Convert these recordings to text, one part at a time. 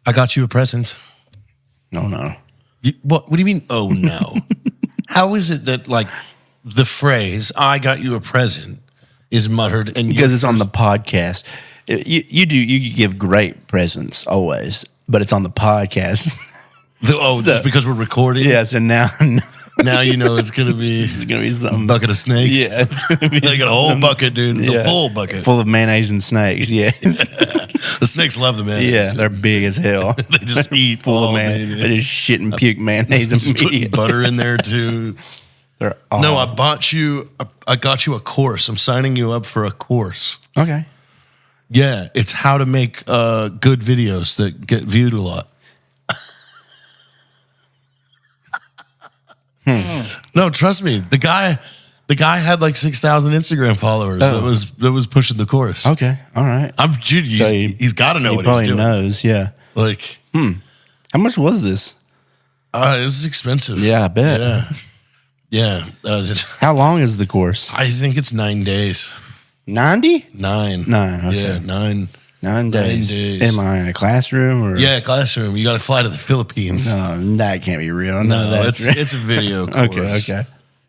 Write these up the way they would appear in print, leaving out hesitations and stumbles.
I got you a present. Oh, no. What do you mean, oh, no? How is it that, like, the phrase, I got you a present, is muttered? And Because it's on the podcast. You give great presents always, but it's on the podcast. Just because we're recording? Yes, and now you know it's going to be something. A bucket of snakes. Yeah, it's going to be like a whole bucket, dude. It's a full bucket. Full of mayonnaise and snakes, yes. The snakes love the mayonnaise. Yeah, they're big as hell. They just eat full of mayonnaise. They just shit and puke mayonnaise immediately. Butter in there, too. No, I got you a course. I'm signing you up for a course. Okay. Yeah, it's how to make good videos that get viewed a lot. No, trust me. The guy had like 6,000 Instagram followers. That was pushing the course. Okay, all right. He's got to know what he's doing. He probably knows. Yeah. Like, how much was this? This is expensive. Yeah, I bet. Yeah. How long is the course? I think it's 9 days. 90? 9. Okay. Yeah, 9. 9 days. Am I in a classroom or? Yeah, classroom. You got to fly to the Philippines. No, that can't be real. No, it's a video course. Okay.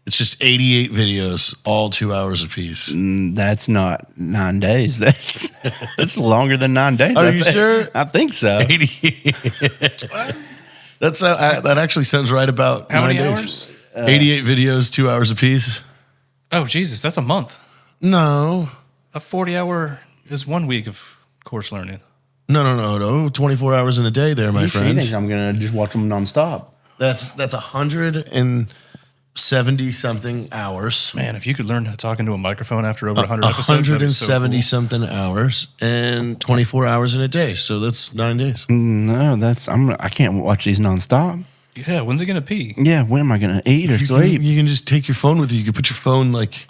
It's just 88 videos, all 2 hours apiece. That's not 9 days. That's longer than 9 days. Are you sure? I think so. 88. That actually sounds right about how 9 many days. hours? 88 videos, 2 hours apiece. Oh, Jesus, that's a month. No. A 40-hour is 1 week of course learning. No. 24 hours in a day there, my friend. He thinks I'm going to just watch them nonstop. That's 170-something hours. Man, if you could learn talking to a microphone after over 100 episodes, that'd be so cool. 170-something hours and 24 hours in a day. So that's 9 days. No, I can't watch these nonstop. Yeah, when's it going to pee? Yeah, when am I going to eat or sleep? You can just take your phone with you. You can put your phone like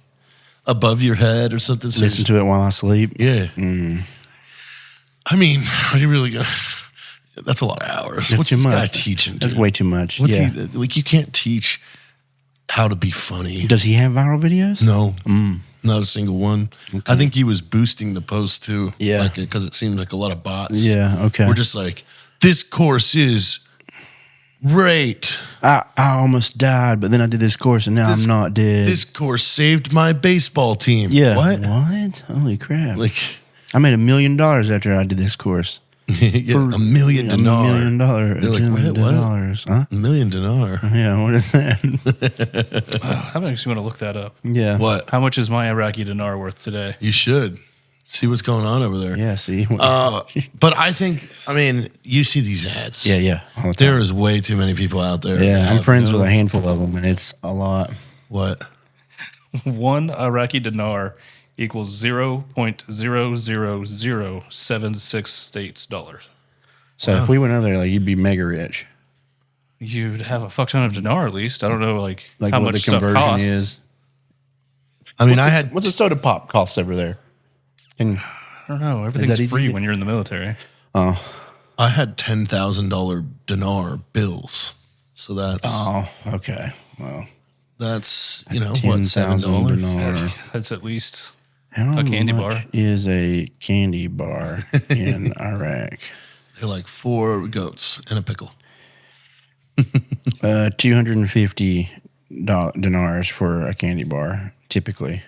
above your head or something. Listen to it while I sleep. Yeah. I mean, are you really going to... That's a lot of hours. What's this guy teaching? Dude? That's way too much. You can't teach how to be funny. Does he have viral videos? No. Not a single one. Okay. I think he was boosting the post too. Yeah. Because it seemed like a lot of bots. Yeah, okay. We're just like, this course is great. I almost died, but then I did this course and now I'm not dead. This course saved my baseball team. Yeah. What? Holy crap. Like, I made $1 million after I did this course. Yeah, $1 million dinar. $1 million. You're like, what? Huh? $1 million dinar. Yeah, what is that? That makes me want to look that up. Yeah. What? How much is my Iraqi dinar worth today? You should see what's going on over there. Yeah, see. But I think, you see these ads. Yeah. There is way too many people out there. Yeah, I'm friends with a handful of them, and it's a lot. What? 1 Iraqi dinar equals 0.00076 states dollars. So if we went over there, you'd be mega rich. You'd have a fuck ton of dinar at least. I don't know, like how what much the conversion stuff costs. is. What's a soda pop cost over there? And I don't know. Everything's free when you're in the military. Oh, I had $10,000 dinar bills. So that's... Oh, okay. Well, that's, what, $10,000 dinar. That's at least How a candy much bar. is a candy bar in Iraq? They're like 4 goats and a pickle. 250 dinars for a candy bar, typically.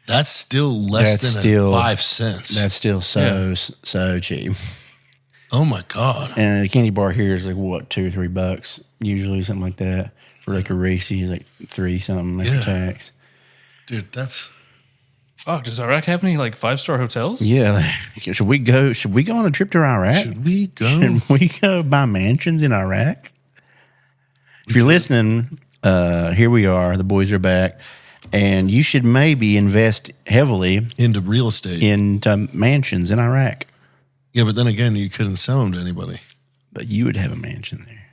That's still less than 5 cents. That's still so cheap. Oh my God. And a candy bar here is like what, $2 or $3 usually, something like that. For like a Reese's, like 3 something after tax. Dude, that's... Fuck, does Iraq have any like 5-star hotels? Yeah. Should we go on a trip to Iraq? Should we go? Should we go buy mansions in Iraq? If you're listening, here we are. The boys are back. And you should maybe invest heavily into real estate, into mansions in Iraq. Yeah, but then again, you couldn't sell them to anybody. But you would have a mansion there.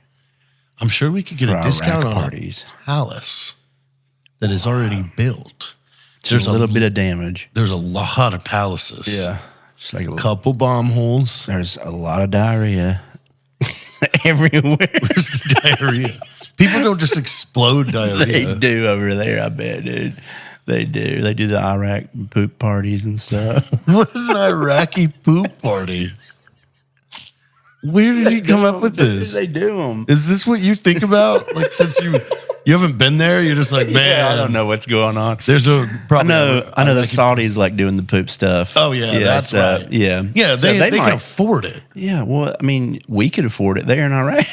I'm sure we could get a discount on parties. A palace that is already built. There's a little bit of damage. There's a lot of palaces. Yeah. Just like a couple bomb holes. There's a lot of diarrhea everywhere. Where's the diarrhea? People don't just explode diarrhea. They do over there, I bet, dude. They do. They do the Iraq poop parties and stuff. What is an Iraqi poop party? Where did you come up with this? They do them. Is this what you think about? Like, since you haven't been there, you're just like, man, Yeah, I don't know what's going on. There's a probably. I know the Saudis like doing the poop stuff. Oh yeah, that's right. Yeah, yeah. So They might, can afford it. Yeah, well, I mean, we could afford it there in Iraq.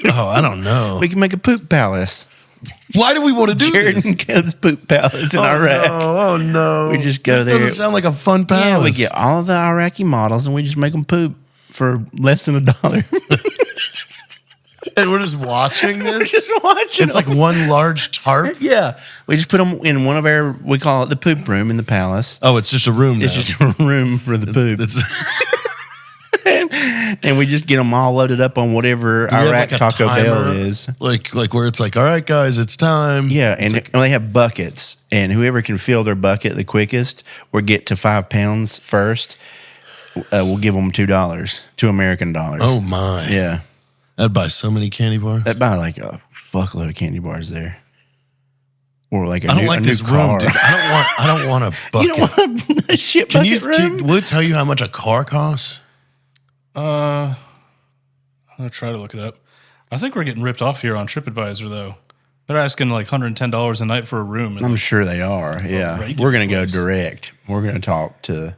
Oh, I don't know. We can make a poop palace. Why do we want to do Jared this? and Kev's poop palace in Iraq. Oh no! We just go this there. Doesn't sound like a fun palace. Yeah, we get all of the Iraqi models and we just make them poop for less than $1. And we're just watching this. Just watching. It's like one large tarp. Yeah, we just put them in one of our. We call it the poop room in the palace. Oh, it's just a room. It's now. just a room for the poop. And we just get them all loaded up on whatever Iraq like Taco timer, Bell is. Like where it's like, all right, guys, it's time. Yeah, and they have buckets, and whoever can fill their bucket the quickest or get to 5 pounds first, we'll give them $2, $2 American dollars. Oh my! Yeah, I'd buy so many candy bars. I'd buy like a fuckload of candy bars there, or like I don't like this room, dude. I don't want a bucket. You don't want a shit bucket room? Will it tell you how much a car costs? I'm gonna try to look it up. I think we're getting ripped off here on TripAdvisor though. They're asking like $110 a night for a room. I'm sure they are. Yeah, we're gonna go direct. We're gonna talk to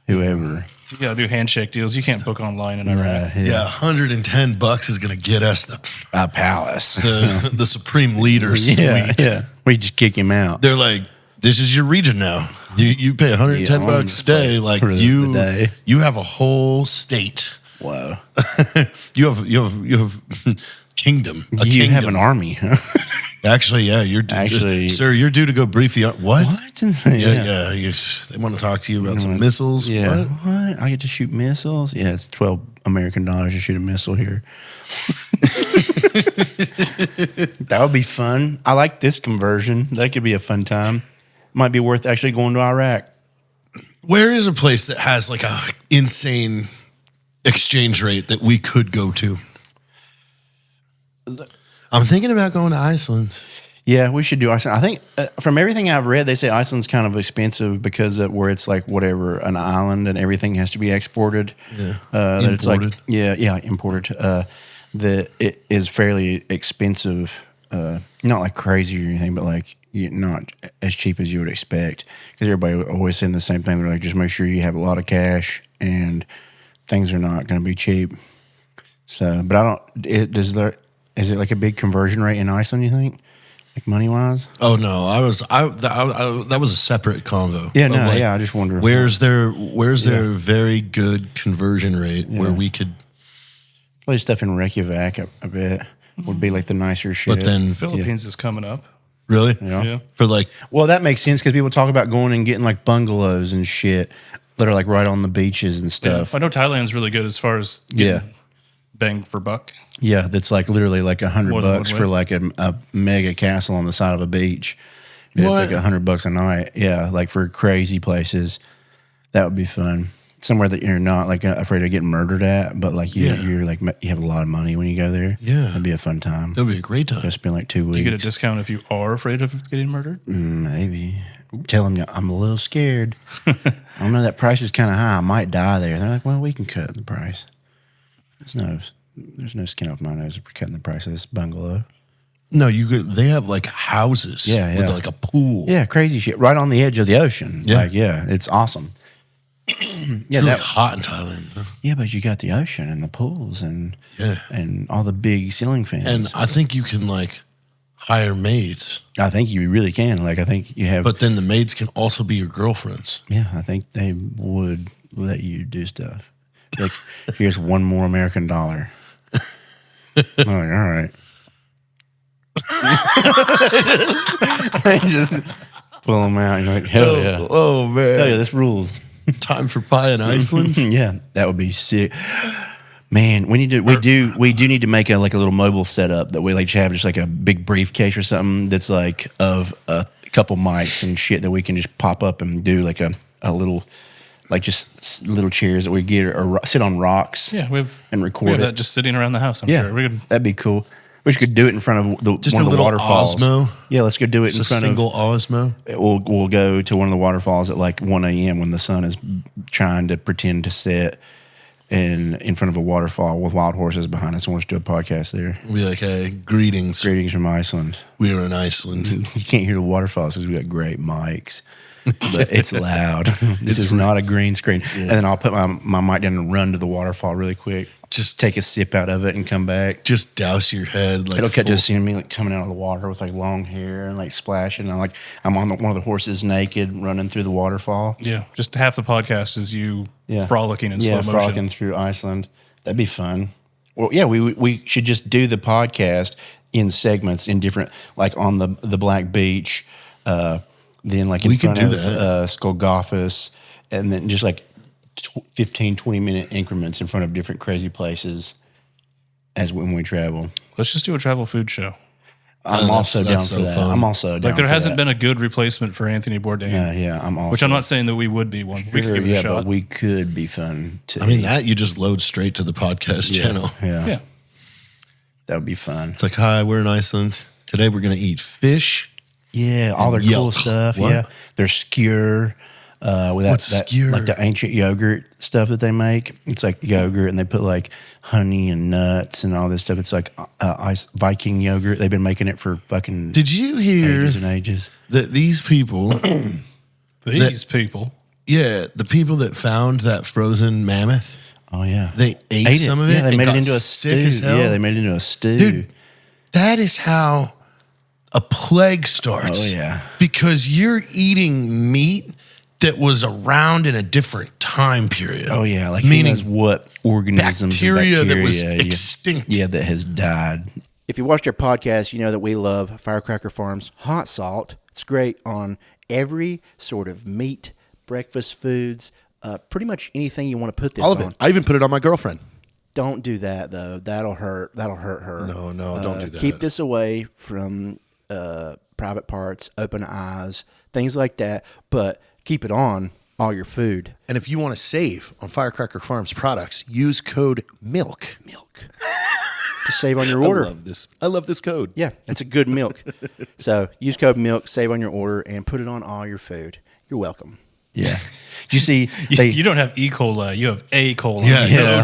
whoever. You gotta do handshake deals. You can't book online in Iraq. Yeah, $110 is going to get us a palace, the supreme leader suite. Yeah. We just kick him out. They're like, this is your region now. You pay $110 a day. Like you have a whole state. Wow. you have kingdom. You have an army. Actually, yeah, sir, you're due to go brief the what? Yeah. They want to talk to you about some missiles. Yeah, what? I get to shoot missiles. Yeah, it's $12 American to shoot a missile here. That would be fun. I like this conversion. That could be a fun time. Might be worth actually going to Iraq. Where is a place that has like a insane exchange rate that we could go to? I'm thinking about going to Iceland. Yeah, we should do Iceland. I think from everything I've read, they say Iceland's kind of expensive because of where it's like whatever, an island and everything has to be exported. Yeah, imported. It's like, imported. That it is fairly expensive. Not like crazy or anything, but like not as cheap as you would expect. Because everybody always saying the same thing. They're like, just make sure you have a lot of cash and things are not going to be cheap. So, but I don't. Is it like a big conversion rate in Iceland? You think, like money wise? Oh no, that was a separate convo. Yeah, no, like, I just wonder where's their very good conversion rate where we could. Play stuff in Reykjavik, I bet would be like the nicer shit. But then Philippines is coming up. Really? Yeah. For like, well, that makes sense because people talk about going and getting like bungalows and shit that are like right on the beaches and stuff. Yeah. I know Thailand's really good as far as bang for buck. Yeah, that's like literally like $100 for like a mega castle on the side of a beach. It's like $100 a night. Yeah, like for crazy places, that would be fun. Somewhere that you're not like afraid of getting murdered at, but like you're like you have a lot of money when you go there. Yeah, that'd be a fun time. That'd be a great time. Just spend like 2 weeks. You get a discount if you are afraid of getting murdered. Maybe tell them I'm a little scared. I don't know, that price is kind of high. I might die there. They're like, well, we can cut the price. There's no skin off my nose if we're cutting the price of this bungalow. No, they have like houses. With like a pool. Yeah, crazy shit right on the edge of the ocean. Yeah, like, it's awesome. It's really hot in Thailand. Though. Yeah, but you got the ocean and the pools and all the big ceiling fans. And I think you can like hire maids. I think you really can. Like I think you have. But then the maids can also be your girlfriends. Yeah, I think they would let you do stuff. Like, here's $1 more American dollar. I'm like, all right. They just pull them out. And you're like, hell yeah. Oh, man. Hell yeah, this rules. Time for pie in Iceland? Yeah, that would be sick. Man, we do need to make a little mobile setup that we like have just like a big briefcase or something that's like of a couple mics and shit that we can just pop up and do like a little, like just little chairs that we get or sit on rocks. Yeah, and record we have it. that just sitting around the house. I'm sure that'd be cool. We could do it in front of just one a of the little waterfalls. Osmo. Yeah, let's go do it just in front of a single Osmo. We'll go to one of the waterfalls at like 1 a.m. when the sun is trying to pretend to set, in front of a waterfall with wild horses behind us and want to do a podcast there. We'll be like, hey, greetings. Greetings from Iceland. We are in Iceland. You can't hear the waterfalls because we got great mics, but it's loud. This is not a green screen. Yeah. And then I'll put my mic down and run to the waterfall really quick. Just take a sip out of it and come back. Just douse your head. It'll catch us seeing me like coming out of the water with like long hair and like splashing. And I'm on one of the horses naked running through the waterfall. Yeah, just half the podcast is you frolicking in slow motion. Yeah, frolicking through Iceland. That'd be fun. Well, yeah, we should just do the podcast in segments in different, like on the Black Beach, then like in front of Skolgophus, and then just like 15, 20-minute increments in front of different crazy places as when we travel. Let's just do a travel food show. I'm also down for that. I'm also down like there hasn't been a good replacement for Anthony Bourdain. Yeah, I'm also. Which I'm not saying that we would be one. We could give it a shot. But we could be fun too. I mean, that you just load straight to the podcast channel. Yeah. That would be fun. It's like, hi, we're in Iceland. Today we're going to eat fish. Yeah, all their cool stuff. What? Yeah, their skewer. With skewer? Like the ancient yogurt stuff that they make. It's like yogurt, and they put like honey and nuts and all this stuff. It's like Viking yogurt. They've been making it for fucking. Did you hear ages and ages that these people? Yeah, the people that found that frozen mammoth. Oh yeah, they ate some of it. Yeah, they and made got it into a sick stew. as hell. Yeah, they made it into a stew. Dude, that is how a plague starts. Oh yeah, because you're eating meat that was around in a different time period. Oh yeah, like meaning what organisms, bacteria that was extinct. Yeah, that has died. If you watched our podcast, you know that we love Firecracker Farms hot salt. It's great on every sort of meat, breakfast foods, pretty much anything you want to put this on. All of it. I even put it on my girlfriend. Don't do that though. That'll hurt. That'll hurt her. No, don't do that. Keep this away from private parts, open eyes, things like that. But keep it on all your food. And if you want to save on Firecracker Farms products, use code MILK. To save on your order. I love this code. Yeah, it's a good milk. So use code MILK, save on your order, and put it on all your food. You're welcome. Yeah. Do you see? You don't have E. coli. You have A. coli. Yeah.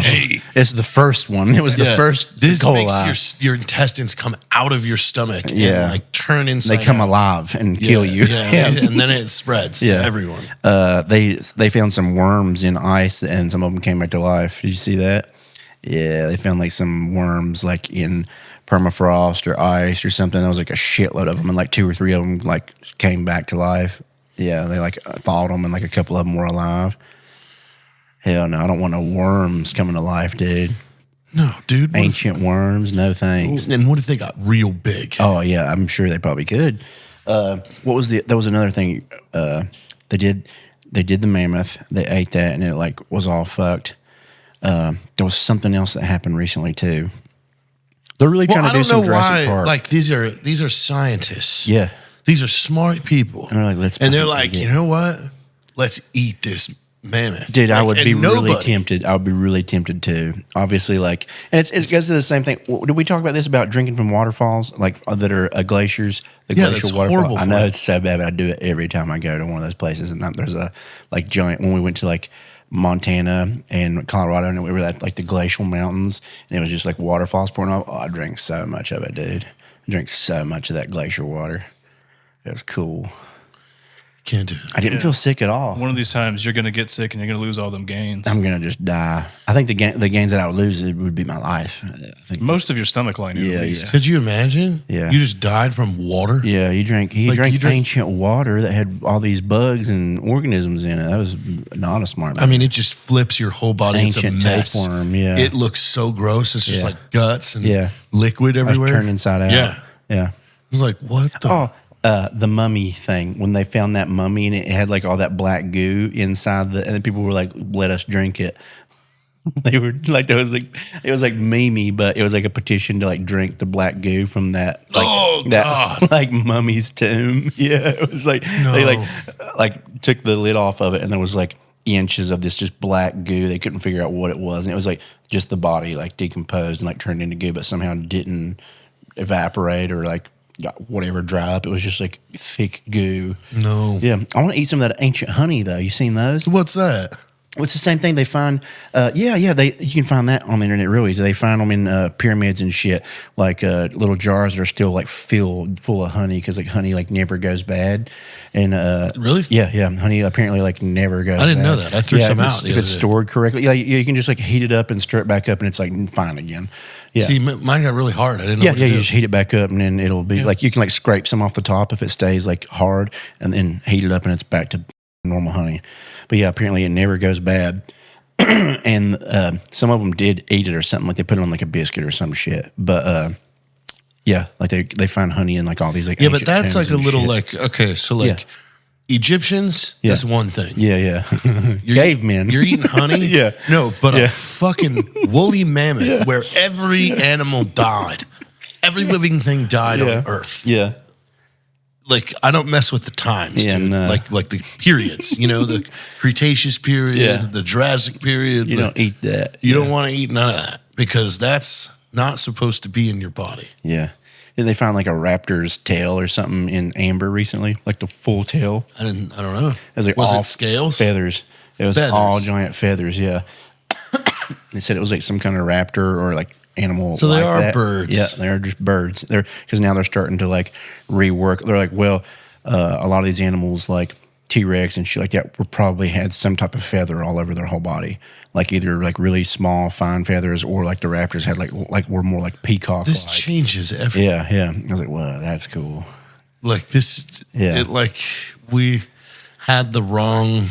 It's the first one. It was the first. This coli. makes your intestines come out of your stomach and like turn inside. They come alive and kill you. Yeah. And then it spreads to everyone. They found some worms in ice, and some of them came back to life. Did you see that? Yeah, they found like some worms like in permafrost or ice or something. There was like a shitload of them, and like 2 or 3 of them like came back to life. Yeah, they like thawed them, and like a couple of them were alive. Hell no, I don't want no worms coming to life, dude. No, dude. Ancient worms, no thanks. And what if they got real big? Oh yeah, I'm sure they probably could. There was another thing. They did the mammoth. They ate that, and it like was all fucked. There was something else that happened recently too. They're really trying to do some Jurassic Park. Like these are scientists. Yeah. These are smart people. And they're like, you know what? Let's eat this mammoth. Dude, I would be really tempted. I would be really tempted too. Obviously, like, and it goes to the same thing. Did we talk about this about drinking from waterfalls, like that are glaciers? The glacial waterfall. Horrible. I know it's so bad, but I do it every time I go to one of those places. And there's a like giant. When we went to like Montana and Colorado, and we were at like the glacial mountains, and it was just like waterfalls pouring off. Oh, I drank so much of it, dude. I drank so much of that glacier water. It was cool. Can't do that. I didn't feel sick at all. One of these times you're going to get sick and you're going to lose all them gains. I'm going to just die. I think the gains that I would lose would be my life. I think most of your stomach line. Yeah. Could you imagine? Yeah. You just died from water? Yeah, he drank ancient water that had all these bugs and organisms in it. That was not a smart man. I mean, it just flips your whole body. Ancient it's a mess. tapeworm, yeah. It looks so gross. It's just like guts and liquid everywhere. Turned inside out. Yeah. It's like, what the? The mummy thing, when they found that mummy and it had like all that black goo inside and then people were like, let us drink it. They were like, it was like Mimi, but it was like a petition to like drink the black goo from that God. like mummy's tomb. Yeah, it was like they like took the lid off of it and there was like inches of this just black goo. They couldn't figure out what it was, and it was like just the body like decomposed and like turned into goo, but somehow didn't evaporate or like whatever dry up. It was just like thick goo. No. Yeah, I want to eat some of that ancient honey though. You seen those? What's that? What's the same thing they find? You can find that on the internet real easy. They find them in pyramids and shit, like little jars that are still like filled full of honey because like honey like never goes bad. And Really? yeah, honey apparently like never goes. I didn't bad. know that. I threw some out the if other it's day. stored correctly. Yeah, you can just like heat it up and stir it back up, and it's like fine again. Yeah. See, mine got really hard. I didn't know Yeah, what to you do. just heat it back up, and then it'll be like you can like scrape some off the top if it stays like hard, and then heat it up, and it's back to normal honey. But yeah, apparently it never goes bad. And some of them did eat it or something, like they put it on like a biscuit or some shit. But yeah, like they find honey in like all these like Yeah, but ancient that's tombs like a and little shit. like, okay, so like Egyptians, Yeah. that's one thing. yeah. Cavemen. You're eating honey? Yeah. No, but Yeah. a fucking woolly mammoth where every animal died. Every living thing died on Earth. Yeah. Like, I don't mess with the times, Yeah, dude. no. Like the periods, the Cretaceous period, Yeah. the Jurassic period. You don't eat that. You don't want to eat none of that because that's not supposed to be in your body. Yeah. Did they find like a raptor's tail or something in amber recently? Like the full tail? I don't know. It was like Was all it scales? Feathers. It was Feathers. all giant feathers, yeah. They said it was like some kind of raptor or like animal. So they like are that. birds. Yeah, they are just birds. They're because now they're starting to like rework. They're like, well, a lot of these animals like T-Rex and shit like that were probably had some type of feather all over their whole body, like either like really small fine feathers or like the raptors had like were more like peacock. This changes everything. Yeah. I was like, wow, that's cool. Like this, Yeah. like we had the wrong.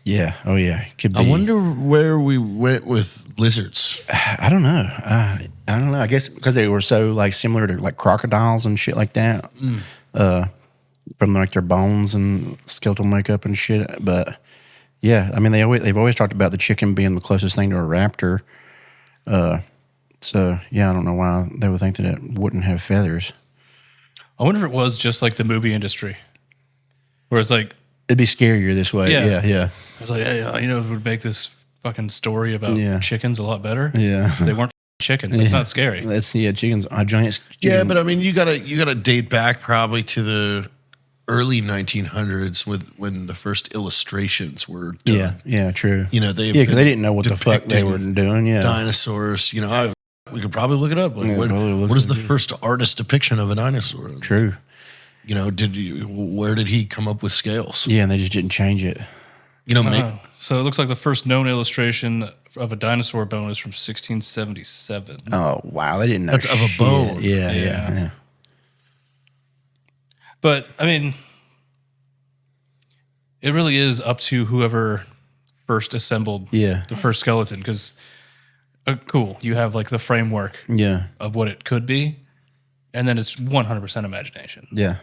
Yeah. Oh yeah. Could be. I wonder where we went with lizards. I don't know. I don't know. I guess because they were so like similar to like crocodiles and shit like that. From like their bones and skeletal makeup and shit. But yeah, I mean they've always talked about the chicken being the closest thing to a raptor. So yeah, I don't know why they would think that it wouldn't have feathers. I wonder if it was just like the movie industry, where it's like, It'd be scarier this way. Yeah. Yeah. it's like, hey, it would make this fucking story about Yeah. chickens a lot better. Yeah. They weren't chickens. It's not scary. That's chickens. Giant. Yeah, chicken- but I mean, you gotta date back probably to the early 1900s when the first illustrations were done. yeah, true. Because because they didn't know what the fuck they were doing. Yeah. dinosaurs. We could probably look it up. Like, Yeah, probably looks what is like the it. first artist depiction of a dinosaur? True. Where did he come up with scales? Yeah, and they just didn't change it. So it looks like the first known illustration of a dinosaur bone is from 1677. Oh wow, they didn't know. That's of a shit. bone. Yeah. But I mean, it really is up to whoever first assembled Yeah. the first skeleton. Because cool, you have like the framework Yeah. of what it could be, and then it's 100% imagination. Yeah.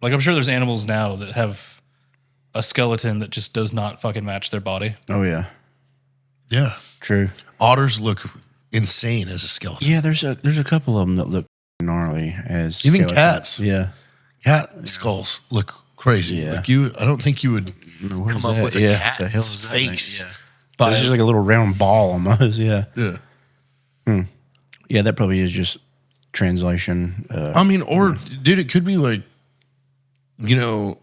Like I'm sure there's animals now that have a skeleton that just does not fucking match their body. Oh yeah. Yeah. True. Otters look insane as a skeleton. Yeah, there's a couple of them that look gnarly as Even skeletons. cats. Yeah. Cat skulls look crazy. Yeah. Like I don't think you would come up with a The hell cat's is that thing? face. Yeah. By It's just like a little round ball almost. Yeah. yeah. Yeah, that probably is just translation. I mean, or dude, it could be like, the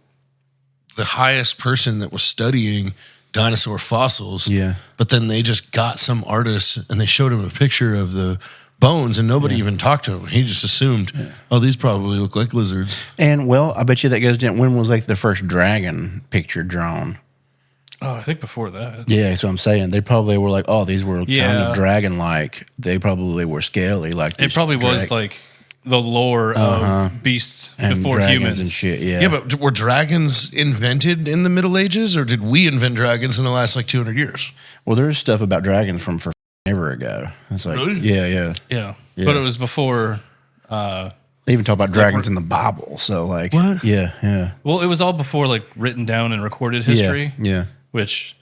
highest person that was studying dinosaur fossils. Yeah. But then they just got some artist and they showed him a picture of the bones and nobody even talked to him. He just assumed, oh, these probably look like lizards. And well, I bet you that goes down. When was like the first dragon picture drawn? Oh, I think before that. Yeah, that's what I'm saying. They probably were like, oh, these were kind Yeah. of dragon-like. They probably were scaly, like It probably was like the lore of beasts and before dragons humans. and shit. Yeah, Yeah, but were dragons invented in the Middle Ages or did we invent dragons in the last like 200 years? well, there's stuff about dragons from ever ago. It's like, Really? yeah. Yeah. Yeah. But it was before. They even talk about dragons in the Bible. So like, What? Yeah. Well, it was all before like written down and recorded history, Yeah. which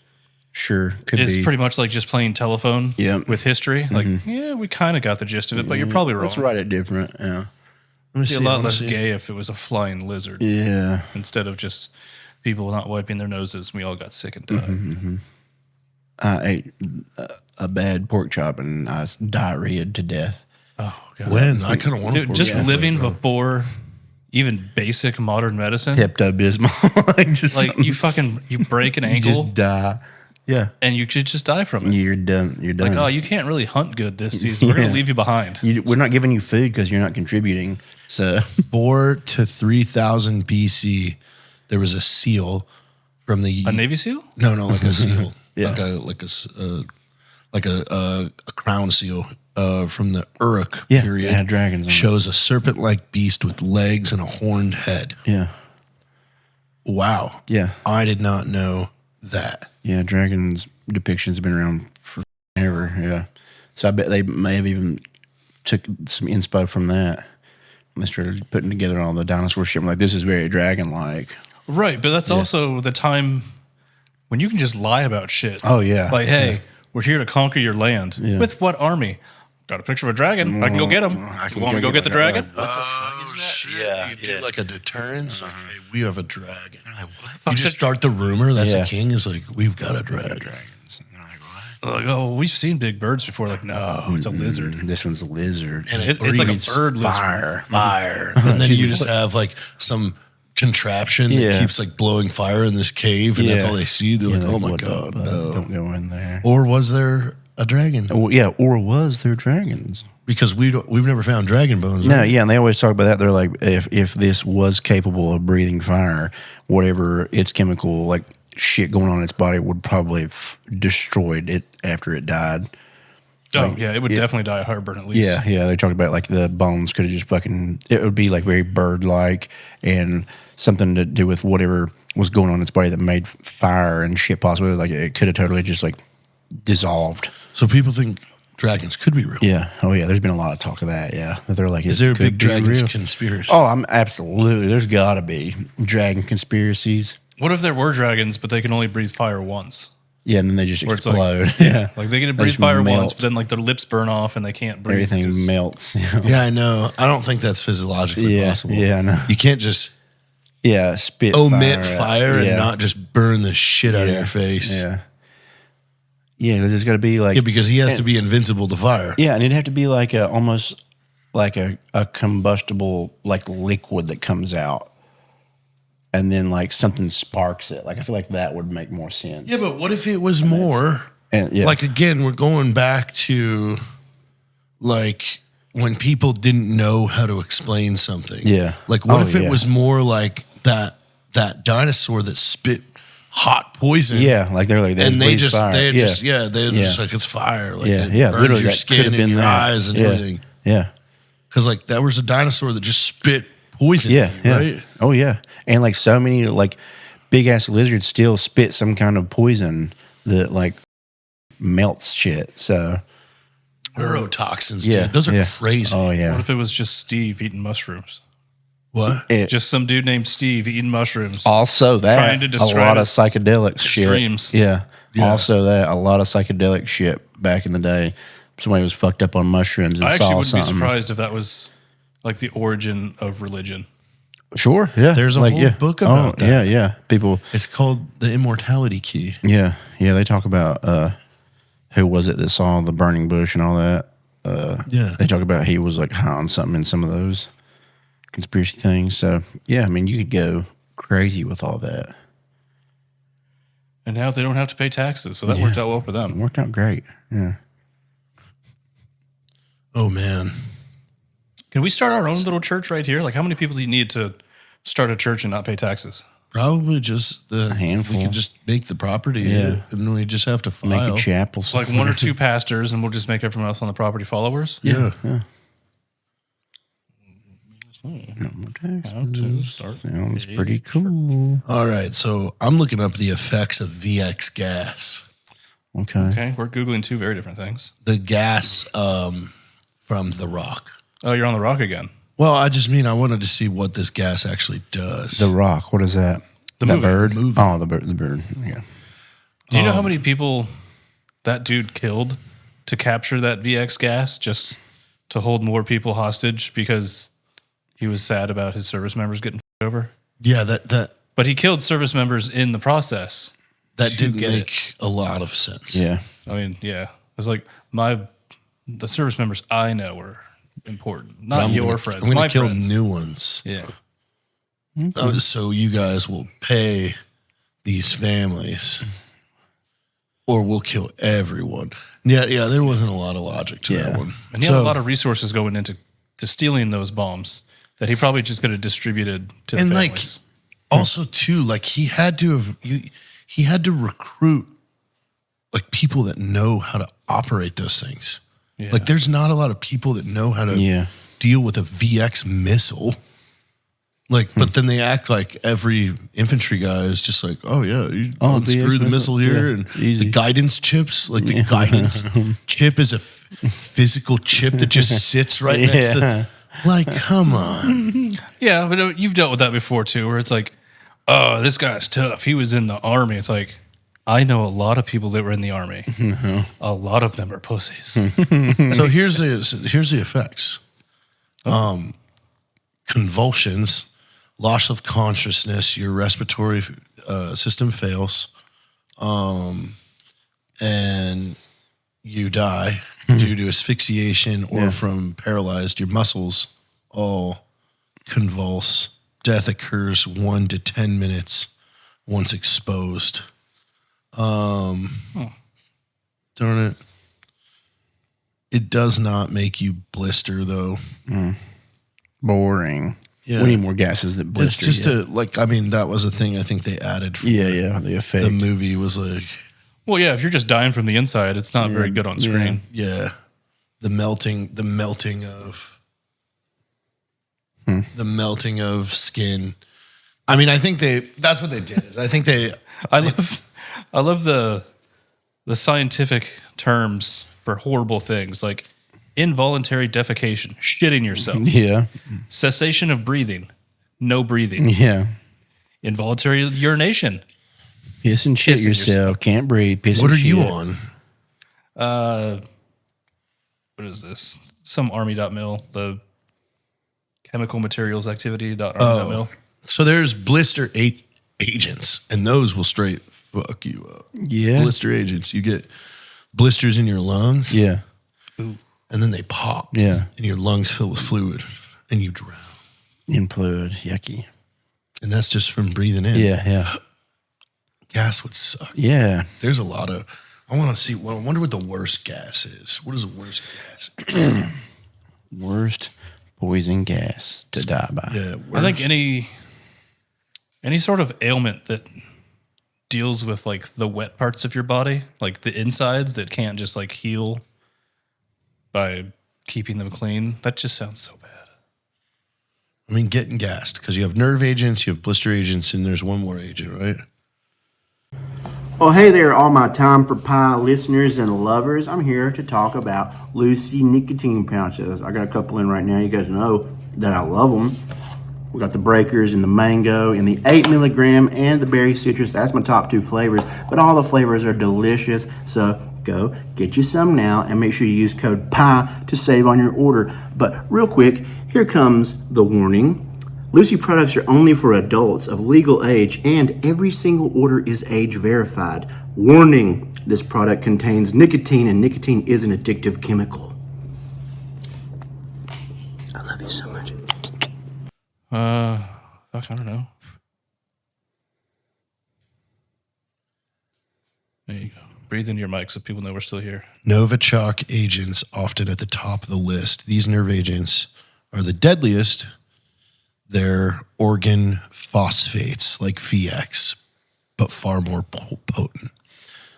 Sure, could is be. pretty much like just playing telephone Yeah. with history. Like, yeah, we kind of got the gist of it, but you're probably wrong. Let's write it different. Yeah. It'd be a lot less gay if it was a flying lizard Yeah. instead of just people not wiping their noses. And we all got sick and died. I ate a bad pork chop and I was diarrheaed to death. Oh god! When? I kind of want Dude, to. just living before even basic modern medicine. Pepto Bismol. Like you break an ankle just die. Yeah. and you could just die from it. You're done. You're done. Like, oh, you can't really hunt good this season. We're going to leave you behind. We're not giving you food because you're not contributing. So 4 to 3,000 BC, there was a seal from the A Navy SEAL? No, like a seal, Yeah. like a crown seal from the Uruk Yeah, period. it had dragons on it. Shows a serpent-like beast with legs and a horned head. yeah, Wow. yeah, I did not know that. yeah. Dragons depictions have been around forever. Yeah. So I bet they may have even took some inspo from that. They started putting together all the dinosaur shit. I'm like, this is very dragon-like. Right, but that's also the time when you can just lie about shit. Oh, yeah. Like, hey, we're here to conquer your land. Yeah. With what army? Got a picture of a dragon. I can go get him. You want me to go get the dragon? Oh, shit. Yeah, You do yeah. like a deterrence. Like, hey, we have a dragon. fuck You just should- start the rumor that's Yeah. a king is like, we've got a dragon. Dragons. And they're like, what? Like, oh, we've seen big birds before. Like, no, it's a lizard. This one's a lizard. And It's like a breathes bird lizard. fire. And then you just have like some contraption that Yeah. keeps like blowing fire in this cave, and that's Yeah. all they see. They're like, oh my what the God, fuck? no. Don't go in there. Or was there a dragon? Oh, yeah, or was there dragons? Because we've never found dragon bones. No, right? yeah, and they always talk about that. They're like, if this was capable of breathing fire, whatever its chemical like shit going on in its body would probably have destroyed it after it died. Oh, yeah, it would definitely die of heartburn at least. Yeah, yeah. They talked about like the bones could have just fucking. It would be like very bird-like and something to do with whatever was going on in its body that made fire and shit possible. Like it could have totally just like dissolved. So people think dragons could be real. Yeah. Oh yeah. There's been a lot of talk of that. Yeah. That they're like, Is it there a could big be dragons real. conspiracy? Oh, I'm absolutely. There's got to be dragon conspiracies. What if there were dragons, but they can only breathe fire once? Yeah, and then they just Where it's like- explode. yeah, Like they can They breathe just fire melt. once, but then like their lips burn off and they can't breathe. everything 'cause- melts. Yeah, I know. I don't think that's physiologically Yeah, possible. yeah, I know. You can't just Yeah, spit omit fire, fire out. and Yeah. not just burn the shit out of Yeah, your face. Yeah, yeah. There's got to be like Yeah, because he has to be invincible to fire. yeah, and it'd have to be like a almost like a combustible like liquid that comes out, and then like something sparks it. Like I feel like that would make more sense. Yeah, but what if it was more? And yeah, Like again, we're going back to like when people didn't know how to explain something. Yeah. Like what Oh, if it yeah. was more like that dinosaur that spit hot poison? yeah, like they're like this And they breathes just fire. they're yeah. just they're Yeah. just like it's fire. Like yeah, it yeah, burns literally your that could skin have and been your that. eyes and yeah. everything. Yeah. Because like that was a dinosaur that just spit poison. Yeah, at you, yeah. right? Oh yeah, and like so many like big ass lizards still spit some kind of poison that like melts shit. So Neurotoxins, yeah, dude. Those are yeah. crazy. Oh What yeah, if it was just Steve eating mushrooms? What? it, Just some dude named Steve eating mushrooms. also that Trying to a describe lot of his psychedelic shit. dreams. Yeah. Yeah. Also that a lot of psychedelic shit back in the day. Somebody was fucked up on mushrooms and I actually saw wouldn't be something. surprised if that was like the origin of religion. Sure, yeah. There's a whole book about that. Yeah, yeah. People, It's called the Immortality Key. yeah, yeah. They talk about who was it that saw the burning bush and all that. Yeah. They talk about he was like high on something in some of those conspiracy things. So yeah, I mean, you could go crazy with all that. And now they don't have to pay taxes, so that worked out well for It them. worked out great. Yeah. Oh man. Can we start our own little church right here? Like, how many people do you need to start a church and not pay taxes? Probably just the handful. We could just make the property, Yeah. and we just have to file. Make a chapel. It's like one or two pastors, and we'll just make everyone else on the property followers. Yeah. How to start? Sounds pretty cool. All right. So I'm looking up the effects of VX gas. Okay. Okay, we're googling two very different things. The gas from the rock. Oh, you're on the rock again. Well, I just mean I wanted to see what this gas actually does. The Rock. What is that? The that movie. bird. Movie. Oh, the bird. The bird. Yeah. Do you know how many people that dude killed to capture that VX gas just to hold more people hostage because he was sad about his service members getting over? Yeah, that But he killed service members in the process. didn't get make a lot of sense. Yeah. I mean, yeah. It's like the service members I know are important, not I'm your gonna- friends. I'm going my to kill friends. new ones. Yeah. So you guys will pay these families or we'll kill everyone. Yeah, there wasn't a lot of logic to that one. And he had a lot of resources going into stealing those bombs that he probably just could have distributed to the families. Also too, like he had to recruit like people that know how to operate those things. Yeah. Like there's not a lot of people that know how to deal with a VX missile. Like, but then they act like every infantry guy is just like, oh yeah, you unscrew the missile here and the guidance chips. Like the guidance chip is a physical chip that just sits right next to. Like, come on. Yeah, but you've dealt with that before too, where it's like, oh, this guy's tough. He was in the army. It's like, I know a lot of people that were in the army. A lot of them are pussies. So here's the effects. Convulsions, loss of consciousness, your respiratory system fails, and you die due to asphyxiation or from paralyzed. Your muscles all convulse. Death occurs 1 to 10 minutes once exposed. Darn it. It does not make you blister though. Boring. Yeah. We need more gases that blister. It's just that was a thing I think they added. For the effect. The movie was like, well, yeah, if you're just dying from the inside, it's not very good on screen. Yeah. The melting of skin. I mean, I think that's what they did. I love the scientific terms for horrible things like involuntary defecation, shitting yourself. Yeah. Cessation of breathing, no breathing. Yeah. Involuntary urination. Piss and shit yourself. Can't breathe. Piss what and shit. What are you on? What is this? Some army.mil, the chemical materials activity.army.mil. So there's blister agents, and those will straight fuck you up. Yeah. Blister agents. You get blisters in your lungs. Yeah. Ooh. And then they pop. Yeah. And your lungs fill with fluid, and you drown. In fluid. Yucky. And that's just from breathing in. Yeah. Gas would suck. Yeah. There's a lot of... I want to see... I wonder what the worst gas is. What is the worst gas? Worst poison gas to die by. Yeah. I think any sort of ailment that deals with like the wet parts of your body, like the insides that can't just like heal by keeping them clean, that just sounds so bad. I mean, getting gassed, because you have nerve agents, you have blister agents, and there's one more agent, right? Well, hey there, all my Time for Pie listeners and lovers. I'm here to talk about Lucy nicotine pouches. I got a couple in right now. You guys know that I love them. We got the breakers and the mango and the 8 milligram and the berry citrus. That's my top 2 flavors, but all the flavors are delicious. So go get you some now and make sure you use code PIE to save on your order. But real quick, here comes the warning. Lucy products are only for adults of legal age, and every single order is age verified. Warning, this product contains nicotine, and nicotine is an addictive chemical. I love you so much. I don't know. There you go. Breathe into your mic so people know we're still here. Novichok agents often at the top of the list. These nerve agents are the deadliest. They're organ phosphates like VX, but far more potent,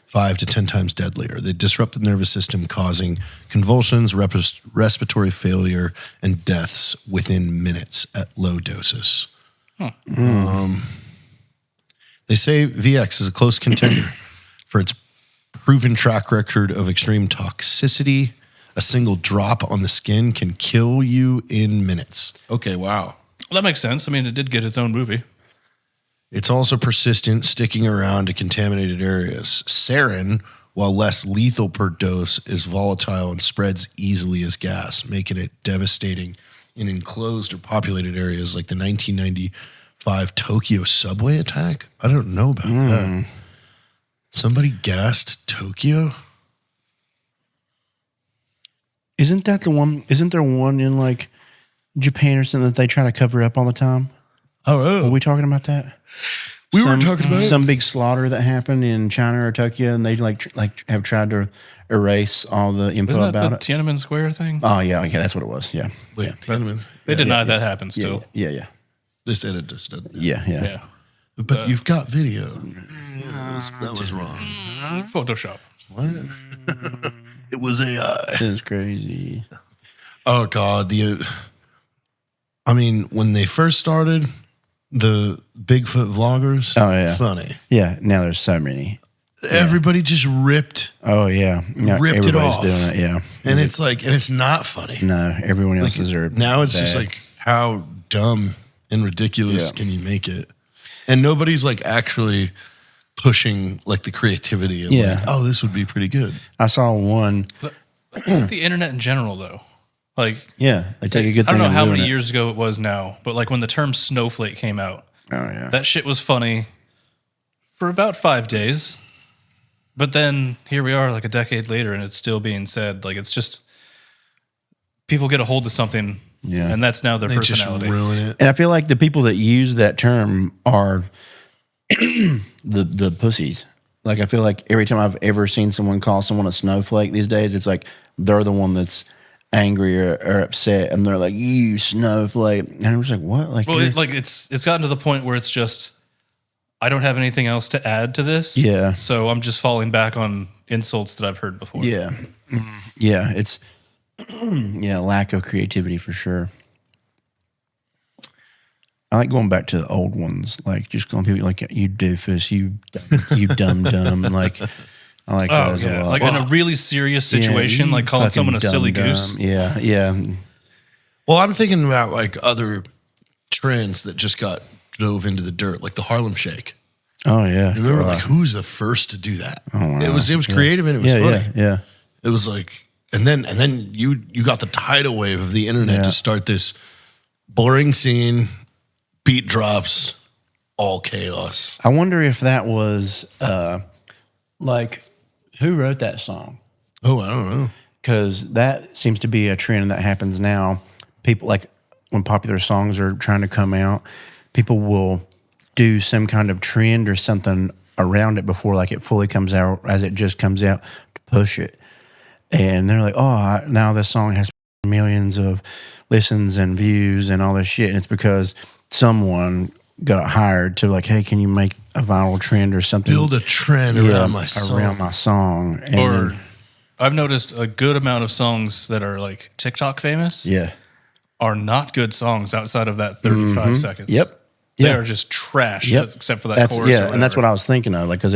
5 to 10 times deadlier. They disrupt the nervous system, causing convulsions, respiratory failure, and deaths within minutes at low doses. They say VX is a close contender for its proven track record of extreme toxicity. A single drop on the skin can kill you in minutes. Okay, wow. Well, that makes sense. I mean, it did get its own movie. It's also persistent, sticking around to contaminated areas. Sarin, while less lethal per dose, is volatile and spreads easily as gas, making it devastating in enclosed or populated areas like the 1995 Tokyo subway attack. I don't know about that. Somebody gassed Tokyo? Isn't that the one? Isn't there one in like Japan or something that they try to cover up all the time? Oh, Are we talking about that? We were talking about some big slaughter that happened in China or Tokyo, and they like have tried to erase all the info Isn't that about the it. Tiananmen Square thing? Oh yeah, okay, that's what it was. Yeah, Wait, They denied that happened still. yeah. they said it just doesn't. Yeah. Yeah. But you've got video. That was wrong. Photoshop. What? It was AI. It's crazy. Oh God, I mean, when they first started, the Bigfoot vloggers. Oh, yeah. Funny. Yeah, now there's so many. Everybody just ripped, Oh yeah, now ripped it everybody's off. doing it. Yeah, and it's like, and it's not funny. no, everyone else's are Now it's just bad. like, how dumb and ridiculous Yeah. can you make it? And nobody's like actually pushing like the creativity. And Yeah. like, oh, this would be pretty good. I saw one. The internet in general, though. Like, Yeah, they take a good I thing. don't know and how ruin many it. years ago it was now, but like when the term snowflake came out, Oh yeah, that shit was funny for about 5 days. But then here we are like a decade later and it's still being said. Like, it's just people get a hold of something Yeah. and that's now their They just personality. ruin it. and I feel like the people that use that term are the pussies. Like I feel like every time I've ever seen someone call someone a snowflake these days, it's like they're the one that's angry or upset, and they're like, "You snowflake," and I'm just like, "What?" Like, Well, you're- it's gotten to the point where it's just, I don't have anything else to add to this. Yeah. So I'm just falling back on insults that I've heard before. yeah, yeah, it's lack of creativity for sure. I like going back to the old ones, like just calling people like you doofus, you dumb, like I like Oh, those yeah. a lot. Like in a really serious situation, Yeah, like calling fucking someone a silly dumb. goose. Yeah. Well, I'm thinking about like other trends that just got dove into the dirt, like the Harlem Shake. Oh yeah. Remember, like who's the first to do that? It was creative and it was funny. Yeah. It was like, and then you got the tidal wave of the internet Yeah. to start this boring scene, beat drops, all chaos. I wonder if that was like who wrote that song? Oh, I don't know. Because that seems to be a trend that happens now. People like when popular songs are trying to come out, people will do some kind of trend or something around it before like it fully comes out, as it just comes out, to push it. And they're like, oh, now this song has millions of listens and views and all this shit. And it's because someone got hired to like, hey, can you make a viral trend or something? Build a trend around my song. Around my song. And Or then- I've noticed a good amount of songs that are like TikTok famous yeah. are not good songs outside of that 35 seconds. Mm-hmm. Yep. They Yeah. are just trash, Yep. except for that That's, chorus. yeah, and that's what I was thinking of. Like, because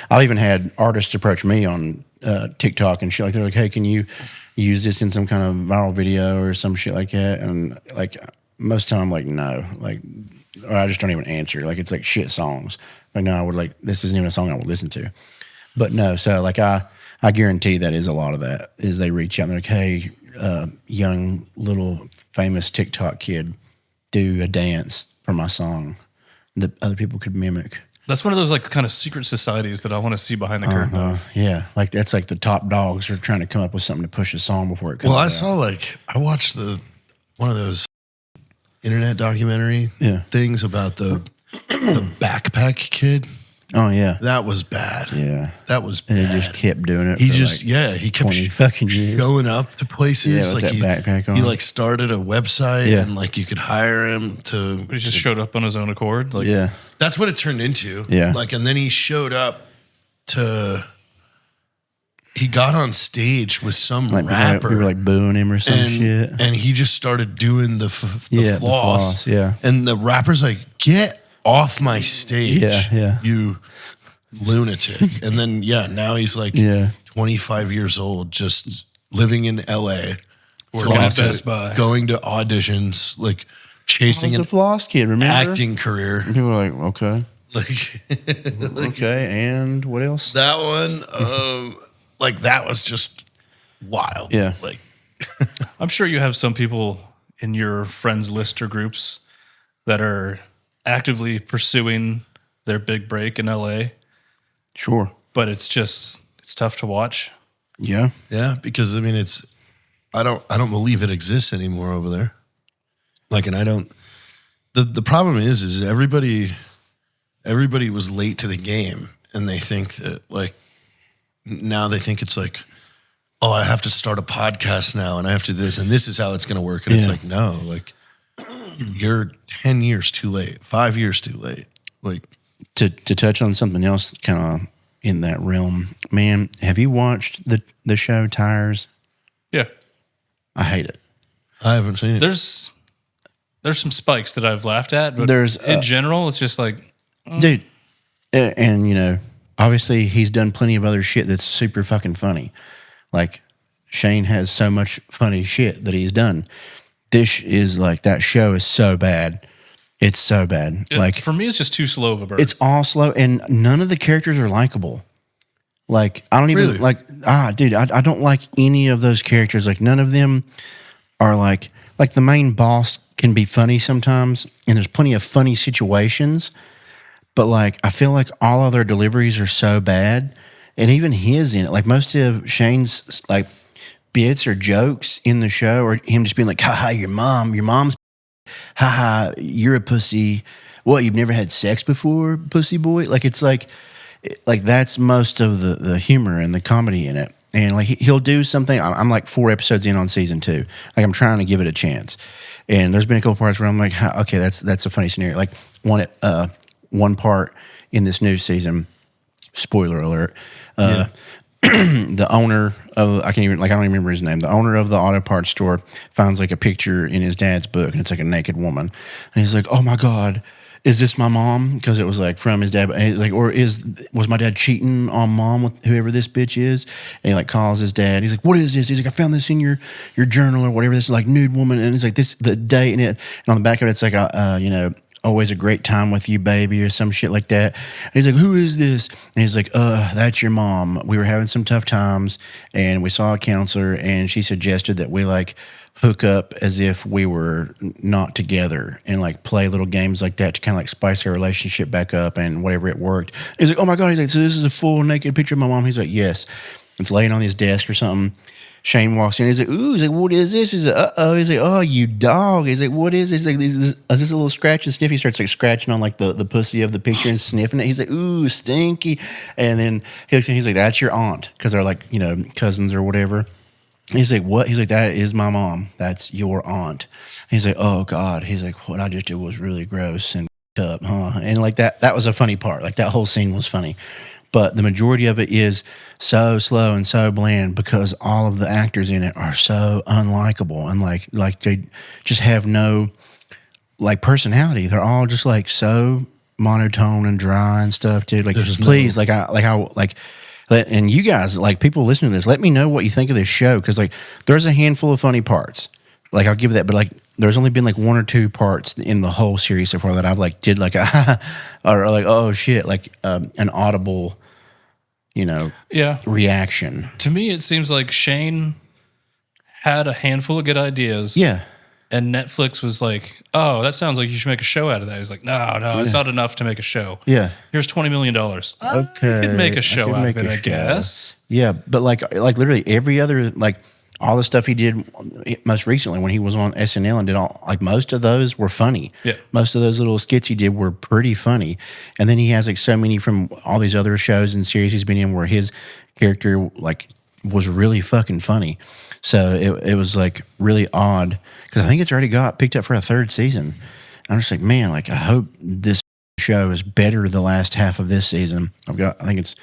I've even had artists approach me on TikTok and shit. Like, they're like, "Hey, can you use this in some kind of viral video or some shit like that?" And like, most of the time, I'm like, no, like, or I just don't even answer. Like, it's like shit songs. Like, no, I would like, this isn't even a song I would listen to. But no, so like, I guarantee that is a lot of that. Is they reach out and they're like, "Hey, young little famous TikTok kid, do a dance for my song that other people could mimic." That's one of those like kind of secret societies that I want to see behind the curtain. Yeah, like that's like the top dogs are trying to come up with something to push a song before it comes Well, I out. saw like I watched one of those internet documentary Yeah. things about the backpack kid. Oh yeah, That was bad. yeah. That was And bad. he just kept doing it. He for just like he kept 20 fucking years. showing up to places. Yeah, with like that backpack on. He like started a website Yeah. and like you could hire him to. But he just showed up on his own accord. Like, Yeah, That's what it turned into. Yeah. Like, and then he showed up to. He got on stage with some like rapper. we were like booing him or some shit. and he just started doing the Yeah, the floss. floss, yeah. And the rapper's like, "Get off my stage, Yeah. you lunatic." And then now he's like Yeah. 25 years old, just living in LA, working at Best Buy. going to auditions, like chasing He's an the floss kid, remember? acting career. People were like, okay, Like, okay, and what else? that one, like that was just wild. Yeah. Like, I'm sure you have some people in your friends list or groups that are actively pursuing their big break in LA, Sure. but it's tough to watch. Yeah. yeah, because I mean, I don't believe it exists anymore over there. Like, and I don't. The problem is everybody everybody was late to the game, and they think that like now they think it's like, oh, I have to start a podcast now, and I have to this, and this is how it's going to work. And it's like, no, like you're 10 years too late, 5 years too late. Like to touch on something else, kind of in that realm, man. Have you watched the show Tires? Yeah, I hate it. I haven't seen it. there's some spikes that I've laughed at, but There's, in general, it's just like, Dude, and you know, obviously he's done plenty of other shit that's super fucking funny. Like Shane has so much funny shit that he's done. This is like, that show is so bad. It's so bad. Like for me, it's just too slow of a burn. it's all slow, and none of the characters are likable. Like I don't even dude, I don't like any of those characters. Like none of them are like the main boss can be funny sometimes, and there's plenty of funny situations. But like, I feel like all of their deliveries are so bad, and even his in it. Like most of Shane's like bits or jokes in the show, or him just being like, "Ha ha, your mom's, ha ha, you're a pussy. What? You've never had sex before, pussy boy?" Like it's like that's most of the humor and the comedy in it. And like he'll do something. I'm like 4 episodes in on season 2. Like I'm trying to give it a chance, and there's been a couple parts where I'm like, okay, that's a funny scenario. Like one part in this new season, spoiler alert, the owner of, I don't even remember his name. The owner of the auto parts store finds like a picture in his dad's book, and it's like a naked woman. And he's like, "Oh my God, is this my mom?" Because it was like from his dad. And he's like, was my dad cheating on mom with whoever this bitch is? And he like calls his dad. He's like, "What is this?" He's like, "I found this in your journal or whatever. This is like nude woman." And it's like the date in it. And on the back of it, it's like, "Always a great time with you, baby," or some shit like that. And he's like, "Who is this?" And he's like, "That's your mom. We were having some tough times, and we saw a counselor, and she suggested that we like hook up as if we were not together and like play little games like that to kind of like spice our relationship back up, and whatever, it worked." And he's like, "Oh my God." He's like, "So this is a full naked picture of my mom?" He's like, "Yes." It's laying on his desk or something. Shane walks in. He's like, "Ooh." He's like, "What is this?" He's like, "Uh-oh." He's like, "Oh, you dog." He's like, "What is this?" He's like, is this a little scratch and sniff?" He starts like scratching on like the pussy of the picture and sniffing it. He's like, "Ooh, stinky." And then he looks in, he's like, "That's your aunt," because they're like, cousins or whatever. He's like, "What?" He's like, "That is my mom. That's your aunt." He's like, "Oh God." He's like, "What I just did was really gross and up, huh?" And like that was a funny part. Like that whole scene was funny. But the majority of it is so slow and so bland because all of the actors in it are so unlikable, and like they just have no like personality. They're all just like so monotone and dry and stuff, dude. Like, please, and you guys, like people listening to this, let me know what you think of this show, because like there's a handful of funny parts. Like I'll give that, but like there's only been like 1 or 2 parts in the whole series so far that I've like did like a or like, oh shit, like an audible, reaction. To me, it seems like Shane had a handful of good ideas. Yeah. And Netflix was like, "Oh, that sounds like you should make a show out of that." He's like, No, it's not enough to make a show. Yeah. Here's $20 million. Okay. I could make a show out of it, I guess. Yeah, but like literally every other, like all the stuff he did most recently when he was on SNL and did all, like most of those were funny. Yeah. Most of those little skits he did were pretty funny. And then he has like so many from all these other shows and series he's been in where his character like was really fucking funny. So it was like really odd, because I think it's already got picked up for a 3rd season. I'm just like, man, like I hope this show is better the last half of this season. I think it's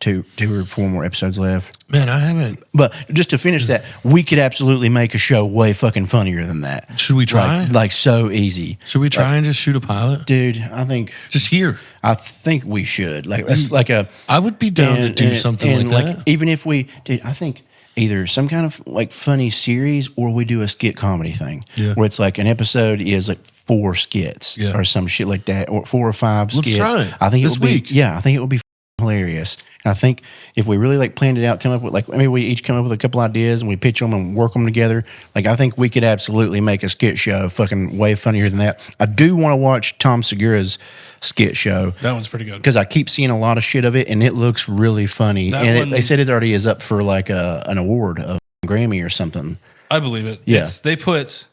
2 or 4 more episodes left. Man, I haven't. But just to finish that, we could absolutely make a show way fucking funnier than that. Should we try? Like so easy. Should we try and just shoot a pilot? Dude, I think just here. I think we should. Like that's like a. I would be down to do something like that. Even if we, dude, I think either some kind of like funny series, or we do a skit comedy thing where it's like an episode is like 4 skits or some shit like that, or 4 or 5 skits. Let's try it. I think this week. I think it would be hilarious. And I think if we really like planned it out, come up with like, maybe we each come up with a couple ideas and we pitch them and work them together. Like I think we could absolutely make a skit show fucking way funnier than that. I do want to watch Tom Segura's skit show. That one's pretty good, because I keep seeing a lot of shit of it and it looks really funny. They said it already is up for like an award, a Grammy or something. I believe it. Yeah. They put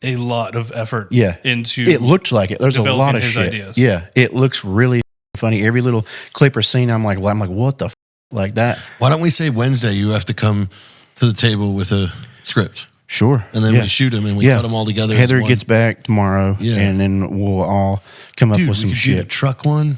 a lot of effort into it looked like it. There's a lot of his shit. Ideas. Yeah, it looks really funny. Every little clip or scene, I'm like, what the like that? Why don't we say Wednesday you have to come to the table with a script? Sure. And then we shoot them and we cut them all together. Heather gets back tomorrow, and then we'll all come up with some shit. Do the truck one.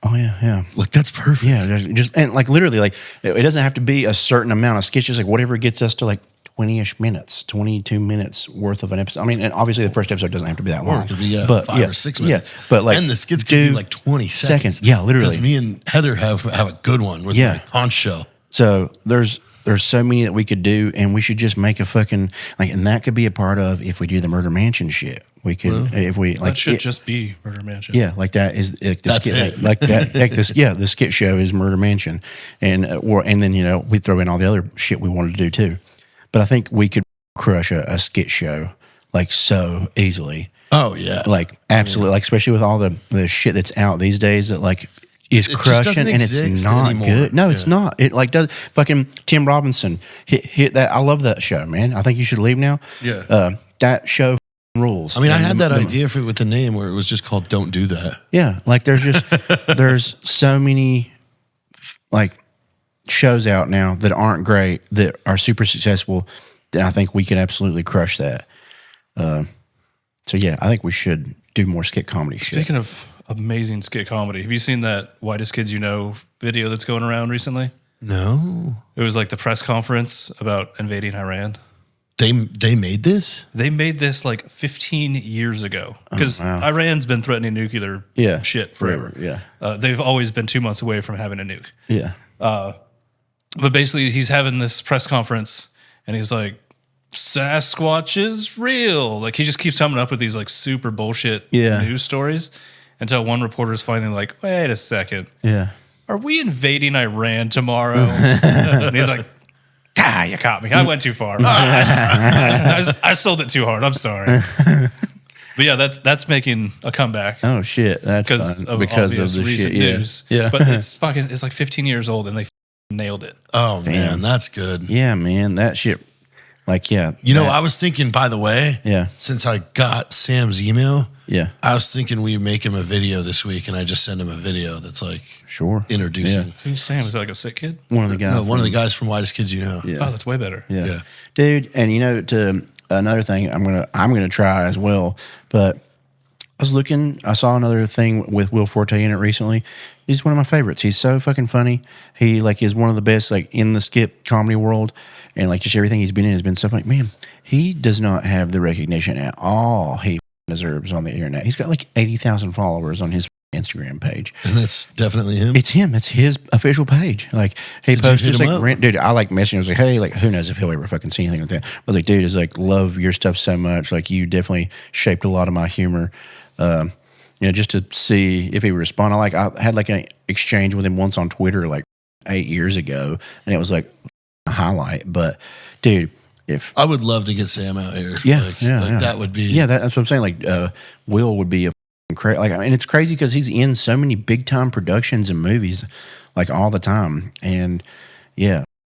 Oh yeah. Like that's perfect. Yeah, just and like literally, like it doesn't have to be a certain amount of sketches. Like whatever gets us to like 20-ish minutes, 22 minutes worth of an episode. I mean, and obviously the first episode doesn't have to be that long. Or it could be 5 or 6 minutes. Yeah, but like, and the skits could be like 20 seconds. Yeah, literally. Because me and Heather have a good one with my conch show. So there's so many that we could do, and we should just make a fucking like, and that could be a part of if we do the Murder Mansion shit. We could if we like that should just be Murder Mansion. Yeah, like that is that's skit, it. like that. Like this, the skit show is Murder Mansion, and then we throw in all the other shit we wanted to do too. But I think we could crush a skit show like so easily. Oh yeah, like absolutely, like especially with all the shit that's out these days that like is crushing and it's not anymore. Good. No, it's not. It like does fucking Tim Robinson hit that. I love that show, man. I think you should leave now. Yeah, that show rules. I mean, I had that idea for it with the name where it was just called "Don't Do That." Yeah, like there's so many like shows out now that aren't great that are super successful. That I think we could absolutely crush that. So yeah, I think we should do more skit comedy. Speaking of amazing skit comedy, have you seen that Whitest Kids You Know video that's going around recently? No. It was like the press conference about invading Iran. They made this? They made this like 15 years ago because Iran's been threatening nuclear shit forever. Yeah. They've always been 2 months away from having a nuke. Yeah. But basically, he's having this press conference and he's like, Sasquatch is real. Like he just keeps coming up with these like super bullshit news stories until one reporter is finally like, wait a second. Yeah. Are we invading Iran tomorrow? And he's like, you caught me. I went too far. I sold it too hard. I'm sorry. But yeah, that's making a comeback. Oh shit, that's because of the recent shit. News. Yeah. But it's like 15 years old and they nailed it. Oh man, that's good. Yeah, man, that shit. Like You know, I was thinking. By the way, since I got Sam's email, I was thinking we make him a video this week, and I just send him a video that's like introducing. Yeah. Who's Sam? Is that like a sick kid? One of the guys. No, one of the guys from Whitest Kids You Know. Yeah. Oh, that's way better. Yeah. Dude. And you know, to another thing, I'm gonna try as well. But I saw another thing with Will Forte in it recently. He's one of my favorites. He's so fucking funny. He like is one of the best like in the skit comedy world, and like just everything he's been in has been so like, man, he does not have the recognition at all he deserves on the internet. He's got like 80,000 followers on his Instagram page, and that's definitely him. It's him. It's his official page. Like he posts just like dude. I like messaging. I was like, hey, like who knows if he'll ever fucking see anything like that. I was like, dude, is like love your stuff so much. Like you definitely shaped a lot of my humor. Just to see if he would respond. I had like an exchange with him once on Twitter like 8 years ago, and it was like a highlight. But dude, if I would love to get Sam out here, that would be that's what I'm saying. Like Will would be a crazy. Like I mean, it's crazy because he's in so many big time productions and movies, like all the time, and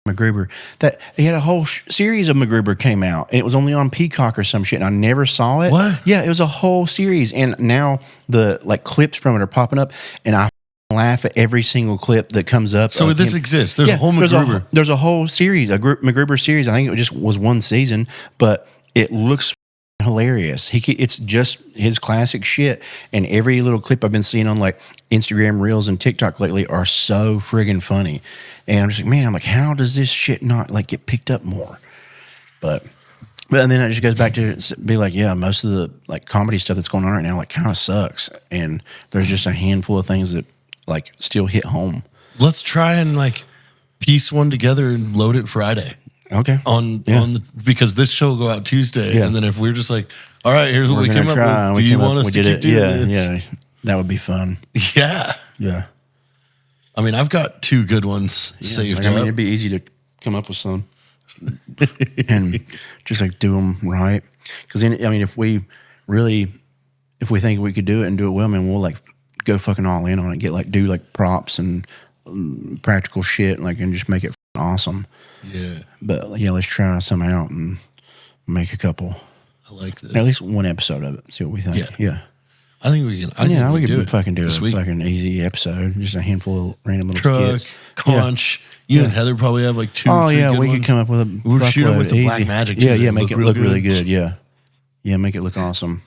MacGruber. That he had a whole series of MacGruber came out, and it was only on Peacock or some shit. And I never saw it. What? Yeah, it was a whole series, and now the like clips from it are popping up, and I laugh at every single clip that comes up. So this exists. There's a whole MacGruber. There's a whole series, a MacGruber series. I think it just was one season, but it looks hilarious. It's just his classic shit, and every little clip I've been seeing on like Instagram Reels and TikTok lately are so friggin' funny. And I'm just like, man, how does this shit not like get picked up more? But then it just goes back to be like, most of the like comedy stuff that's going on right now like kind of sucks, and there's just a handful of things that like still hit home. Let's try and like piece one together and load it Friday. Okay. Because this show will go out Tuesday, and then if we're just like, all right, here's what we came up with. Do you want us to keep doing this? Yeah, that would be fun. Yeah. I mean, I've got 2 good ones saved up. I mean, it'd be easy to come up with some and just like do them right. Because I mean, if we think we could do it and do it well, man, we'll like go fucking all in on it. Do like props and practical shit, and just make it awesome. Yeah. But let's try some out and make a couple. I like this. At least one episode of it. See what we think. Yeah. I think we can. I think we can could fucking do this a week. fucking easy episode. Just a handful of random little Truck, skits. conch. You and Heather probably have like 2 or 3 good we ones. could come up with a We're shooting fuckload with the easy. black magic. Yeah, make it look really good. Yeah, make it look awesome.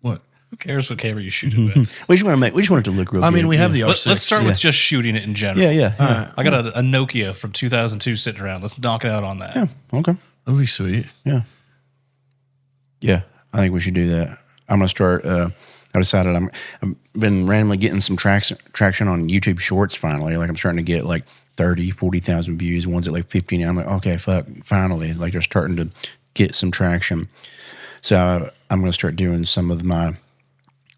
What? Who cares what camera you shoot it with? We just want it to look real good. I mean, we have the R6. Let's start with just shooting it in general. Yeah. I got a Nokia from 2002 sitting around. Let's knock it out on that. Yeah, okay. That'd be sweet. Yeah. Yeah, I think we should do that. I'm going to start. I decided I've been randomly getting some traction on YouTube Shorts finally. Like I'm starting to get like 30, 40,000 views. One's at like 15. I'm like, okay, fuck, finally. Like they're starting to get some traction. So I'm going to start doing some of my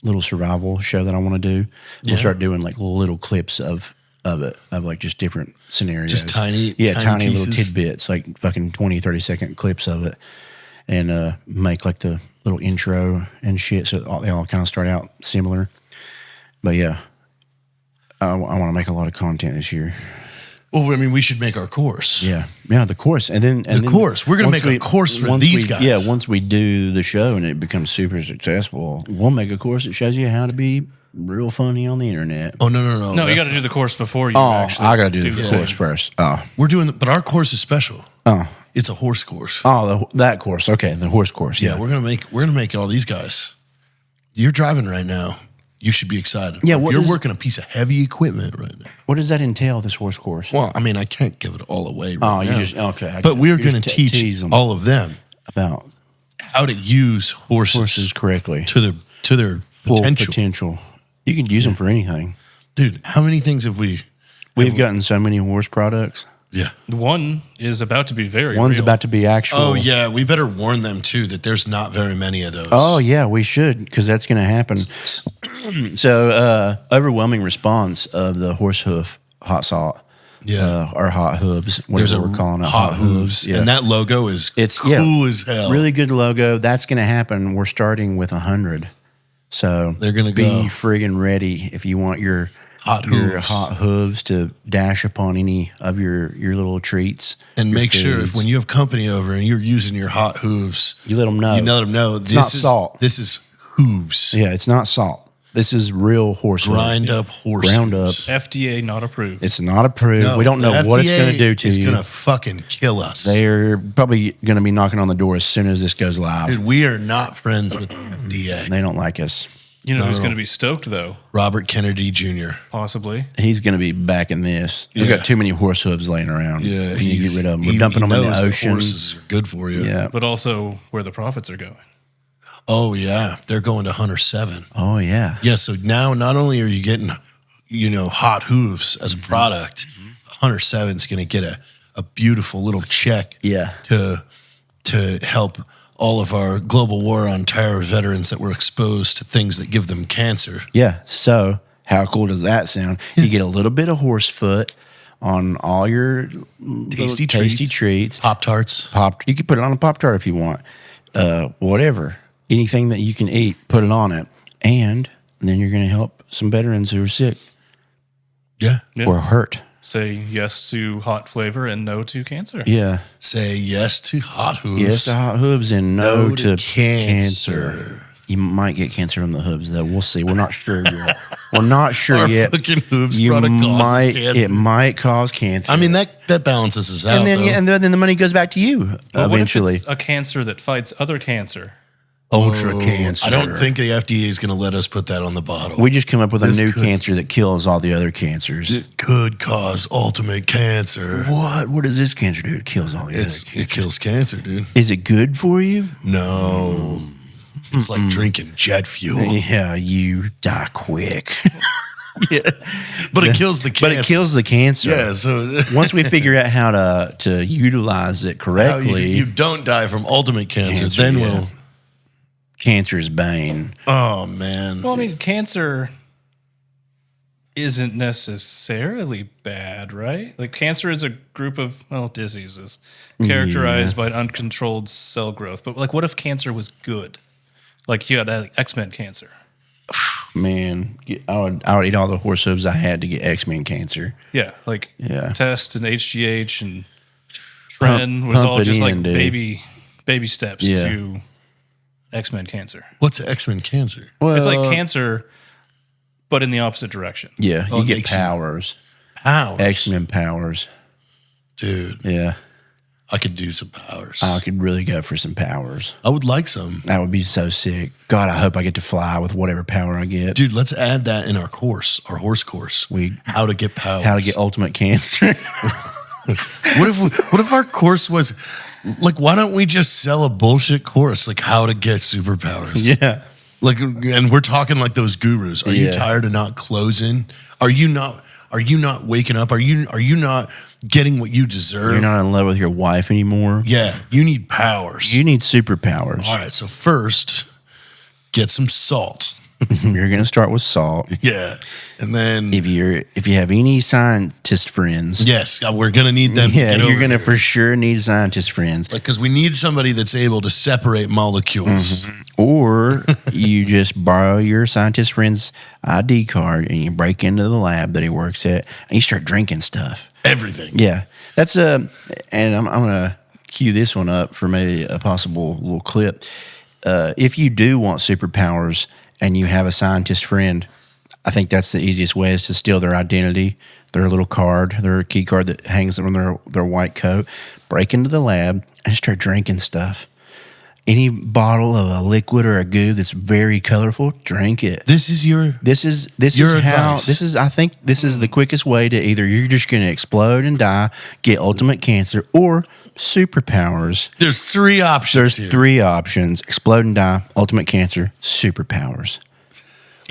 little survival show that I want to do. We'll start doing like little clips of it, of like just different scenarios. Just tiny tiny little pieces. tidbits, like fucking 20, 30-second clips of it. And make like the little intro and shit. So they all kind of start out similar. But yeah, I want to make a lot of content this year. Well, I mean, we should make our course. Yeah, the course, and then course. We're gonna once make a course for these guys. Yeah, once we do the show and it becomes super successful, we'll make a course that shows you how to be real funny on the internet. Oh no! No, you got to do the course before you Oh, actually. I got to do the the course thing. first. Oh, We're doing, but our course is special. oh, It's a horse course. that course. Okay, the horse course. Yeah, we're gonna make all these guys. You're driving right now. You should be excited. Yeah, if what you're is- working a piece of heavy equipment right now. What does that entail? This horse course? Well, I mean, I can't give it all away. Right Oh, now. you just okay. But we're You're going to just teach tease them all of them about how to use horses correctly. to their Full potential. potential. You can use them for anything. Dude, how many things have we? We've gotten so many horse products. Yeah. One is about to be very One's real. about to be actual. Oh yeah, we better warn them too that there's not very many of those. Oh yeah, we should, because that's going to happen. So overwhelming response of the horse hoof hot salt. Yeah. Or hot hooves. There's Whatever we're calling it. hot hooves, Yeah. and that logo is cool as hell. Really good logo. That's going to happen. We're starting with 100. So They're gonna be go. friggin' ready if you want your Hot hooves. hot hooves to dash upon any of your little treats. And your make sure if foods. when you have company over and you're using your hot hooves, you let them know. you let them know It's not salt. This is hooves. Yeah, it's not salt. This is real horse hoof. Grind up horse Ground hooves. FDA not approved. It's not approved. No, we don't know the what it's FDA going to do to It's you. going to fucking kill us. They're probably going to be knocking on the door as soon as this goes live. Dude, we are not friends with the FDA. They don't like us. You know Not who's at going all. to be stoked though? Robert Kennedy Jr. Possibly. He's going to be back in this. We've Yeah. got too many horse hooves laying around. Yeah, we need to get rid of them. We're he dumping them in knows the that ocean. Horses are good for you. Yeah. But also where the profits are going. Oh yeah, they're going to Hunter 7. Oh yeah. Yeah, so now not only are you getting, hot hooves as a product, Hunter 7's going to get a beautiful little check. Yeah. To help all of our global war on terror veterans that were exposed to things that give them cancer. Yeah. So how cool does that sound? You get a little bit of horse foot on all your Tasty treats. Pop-Tarts. You can put it on a Pop-Tart if you want. Whatever. Anything that you can eat, put it on it. And then you're going to help some veterans who are sick Yeah. Yeah. or hurt. Say yes to hot flavor and no to cancer. Yeah. Say yes to hot hooves. Yes to hot hooves and no, No to to cancer. cancer. You might get cancer from the hooves, though. We'll see. We're not sure yet. We're not sure Our yet. fucking hooves You product causes might. cancer. It might cause cancer. I mean, that balances us out. and then though. and then the money goes back to you But what if eventually. it's a cancer that fights other cancer? Ultra cancer. I don't think the FDA is going to let us put that on the bottle. We just come up with This a new could- cancer that kills all the other cancers. It could cause ultimate cancer. What? What does this cancer do? It kills all the other It cancers. kills cancer, dude. Is it good for you? No. It's like drinking jet fuel. Yeah, you die quick. But it kills the cancer. But it kills the cancer. Yeah, so Once we figure out how to utilize it how correctly, you don't die from ultimate cancer, Cancer, then yeah. we'll. cancer is bane. Oh, man. Well, I mean, cancer isn't necessarily bad, right? Like cancer is a group of diseases characterized by uncontrolled cell growth. But like, what if cancer was good? Like you had X-Men cancer. Man, I would eat all the horse hooves I had to get X-Men cancer. Yeah, like Yeah. Test and HGH and Tren was pump all it just in, like dude. baby steps Yeah. to X-Men cancer. What's X-Men cancer? Well, It's like cancer, but in the opposite direction. Yeah, Oh, you it get makes you- powers. Powers. X-Men powers. Dude, Yeah. I could do some powers. I could really go for some powers. I would like some. That would be so sick. God, I hope I get to fly with whatever power I get. Dude, let's add that in our course, our horse course. How to get powers. How to get ultimate cancer. What if our course was like, why don't we just sell a bullshit course like how to get superpowers? Yeah. Like, and we're talking like those gurus. Are you tired of not closing? Are you not waking up? Are you not getting what you deserve? You're not in love with your wife anymore. Yeah, you need powers. You need superpowers. All right, so first, get some salt. You're gonna start with salt. Yeah, and then If you have any scientist friends, yes, we're gonna need them. yeah, to get you're over gonna here. for sure need scientist friends. Because we need somebody that's able to separate molecules. Or you just borrow your scientist friend's ID card and you break into the lab that he works at and you start drinking stuff. Everything. Yeah, that's and I'm gonna cue this one up for maybe a possible little clip. If you do want superpowers and you have a scientist friend, I think that's the easiest way is to steal their identity, their little card, their key card that hangs on their white coat, break into the lab and start drinking stuff. Any bottle of a liquid or a goo that's very colorful, drink it. This is your This is Your how advice. I think this is the quickest way to either you're just going to explode and die, get ultimate cancer, or superpowers. There's three options. There's here. 3 options: explode and die, ultimate cancer, superpowers.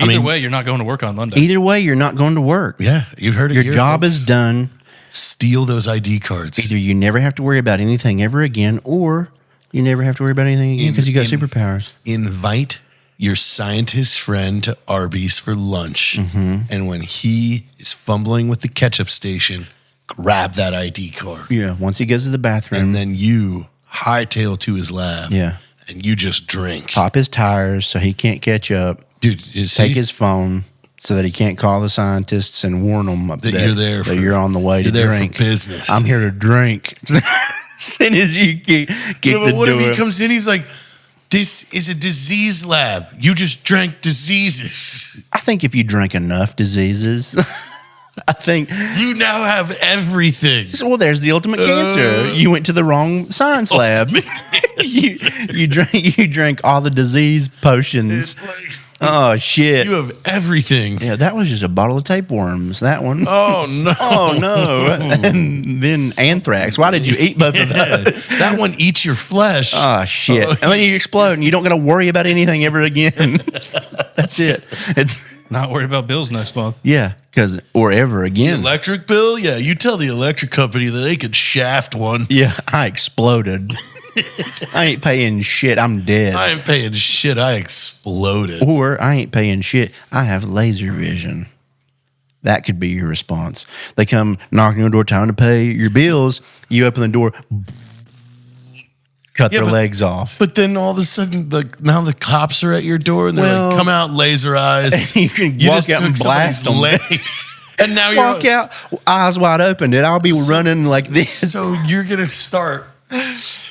Either way, you're not going to work on Monday. Either way, you're not going to work. Yeah, you've heard it. Your here, job folks. is done. Steal those ID cards. Either you never have to worry about anything ever again, or you never have to worry about anything again because you got superpowers. Invite your scientist friend to Arby's for lunch, and when he is fumbling with the ketchup station, grab that ID card, Yeah. Once he goes to the bathroom, and then you hightail to his lab. Yeah. and you just drink. pop his tires so he can't catch up. Dude, you see? Take his phone so that he can't call the scientists and warn them That you're there that for- you're on the way to you're there for drink. business. I'm here to drink. As soon as you get Yeah, but the what door. if he comes in? He's like, "This is a disease lab. You just drank diseases. I think if you drink enough diseases, I think. You now have everything." Well, there's the ultimate cancer. You went to the wrong science lab. you drank all the disease potions. It's like Oh shit! you have everything. Yeah, that was just a bottle of tapeworms. That one. Oh no! Oh no! And then anthrax. Why did you eat both of those? That one eats your flesh. Oh shit! And then you explode, and you don't got to worry about anything ever again. That's it. It's Not worried about bills next month. yeah, or ever again. Electric bill? Yeah, you tell the electric company that they could shaft one. Yeah, I exploded. I ain't paying shit. I'm dead. I ain't paying shit. I exploded. Or I ain't paying shit. I have laser vision. That could be your response. They come knocking on your door, time to pay your bills. You open the door, cut their but- legs off. But then all of a sudden, now the cops are at your door and they're Well- like, "Come out, laser eyes." You can walk out and took blast somebody's them. legs. And now you're Walk out, eyes wide open, dude. I'll be running like this. So you're gonna start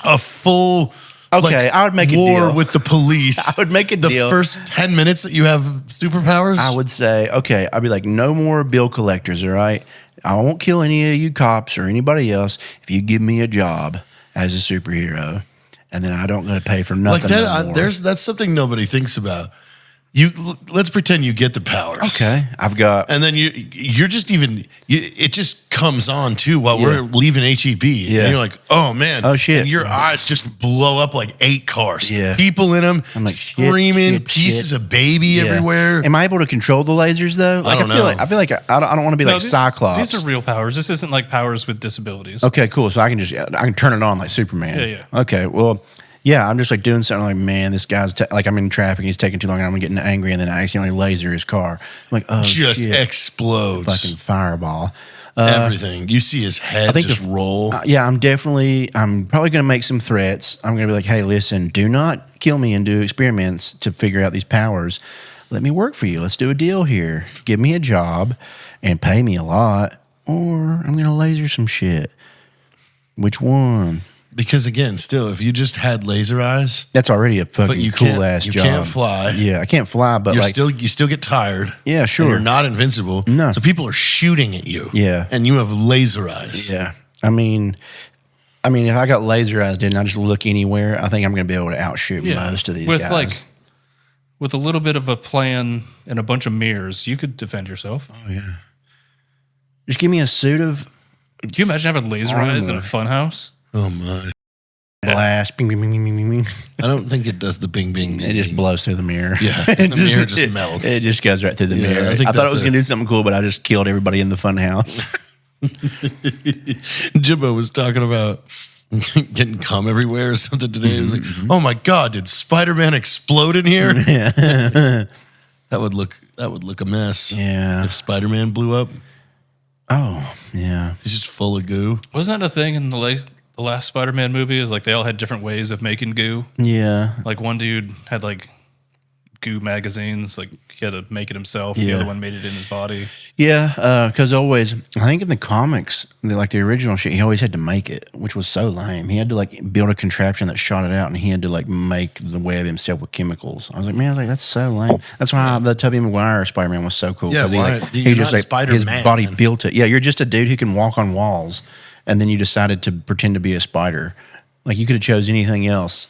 a full Okay, I would make a war deal. with the police. I would make a the deal. first 10 minutes that you have superpowers. I would say, okay, I'd be like, no more bill collectors, all right? I won't kill any of you cops or anybody else if you give me a job as a superhero, and then I don't going to pay for nothing. like that. no more. That's something nobody thinks about. Let's pretend you get the powers. Okay, I've got. And then you're just it just comes on too while Yeah. we're leaving HEB. Yeah. And you're like, oh man. Oh, shit. And your eyes just blow up like 8 cars. Yeah. People in them I'm like, shit, screaming, shit, pieces shit. of baby Yeah. everywhere. Am I able to control the lasers though? Like, don't feel know. I feel like I don't want to be like these- Cyclops. These are real powers. This isn't like powers with disabilities. Okay, cool. So I can turn it on like Superman. Yeah. Okay, well, yeah, I'm just like doing something like, man, this guy's like I'm in traffic, he's taking too long, and I'm getting angry, and then I accidentally laser his car. I'm like, oh just shit, explodes. fucking fireball. Everything. You see his head think just the- roll. Yeah, I'm probably going to make some threats. I'm going to be like, hey, listen, do not kill me and do experiments to figure out these powers. Let me work for you. Let's do a deal here. Give me a job and pay me a lot, or I'm going to laser some shit. Which one? Because again, still, if you just had laser eyes, That's already a fucking cool ass you job. can't fly. Yeah, I can't fly, but You still get tired. Yeah, sure. And you're not invincible. No. So people are shooting at you. Yeah. And you have laser eyes. Yeah. I mean, if I got laser eyes, didn't I just look anywhere? I think I'm going to be able to outshoot most of these guys. With a little bit of a plan and a bunch of mirrors, you could defend yourself. Oh yeah. Just give me a suit of. Can you imagine having laser eyes in a fun house? Oh my. Blast. Bing, bing, bing, bing, bing, bing. I don't think it does the bing, bing, bing. It just bing. blows through the mirror. Yeah. The mirror just melts. It just goes right through the mirror. I think I thought it was that's going to do something cool, but I just killed everybody in the fun house. Jimbo was talking about getting cum everywhere or something today. He was like, oh my God, did Spider-Man explode in here? Yeah. That would look a mess. Yeah. If Spider-Man blew up. Oh, yeah. He's just full of goo. Wasn't that a thing in the last Spider-Man movie? Is like they all had different ways of making goo. Yeah. Like one dude had like goo magazines, like he had to make it himself. The Yeah. other one made it in his body. Yeah, because always, I think in the comics, the original shit, he always had to make it, which was so lame. He had to like build a contraption that shot it out, and he had to like make the web himself with chemicals. I was like, that's so lame. That's why the Tobey Maguire Spider-Man was so cool. Yeah, 'cause why? he You're just not like Spider-Man, his body man. built it. Yeah, you're just a dude who can walk on walls, and then you decided to pretend to be a spider. Like you could have chose anything else.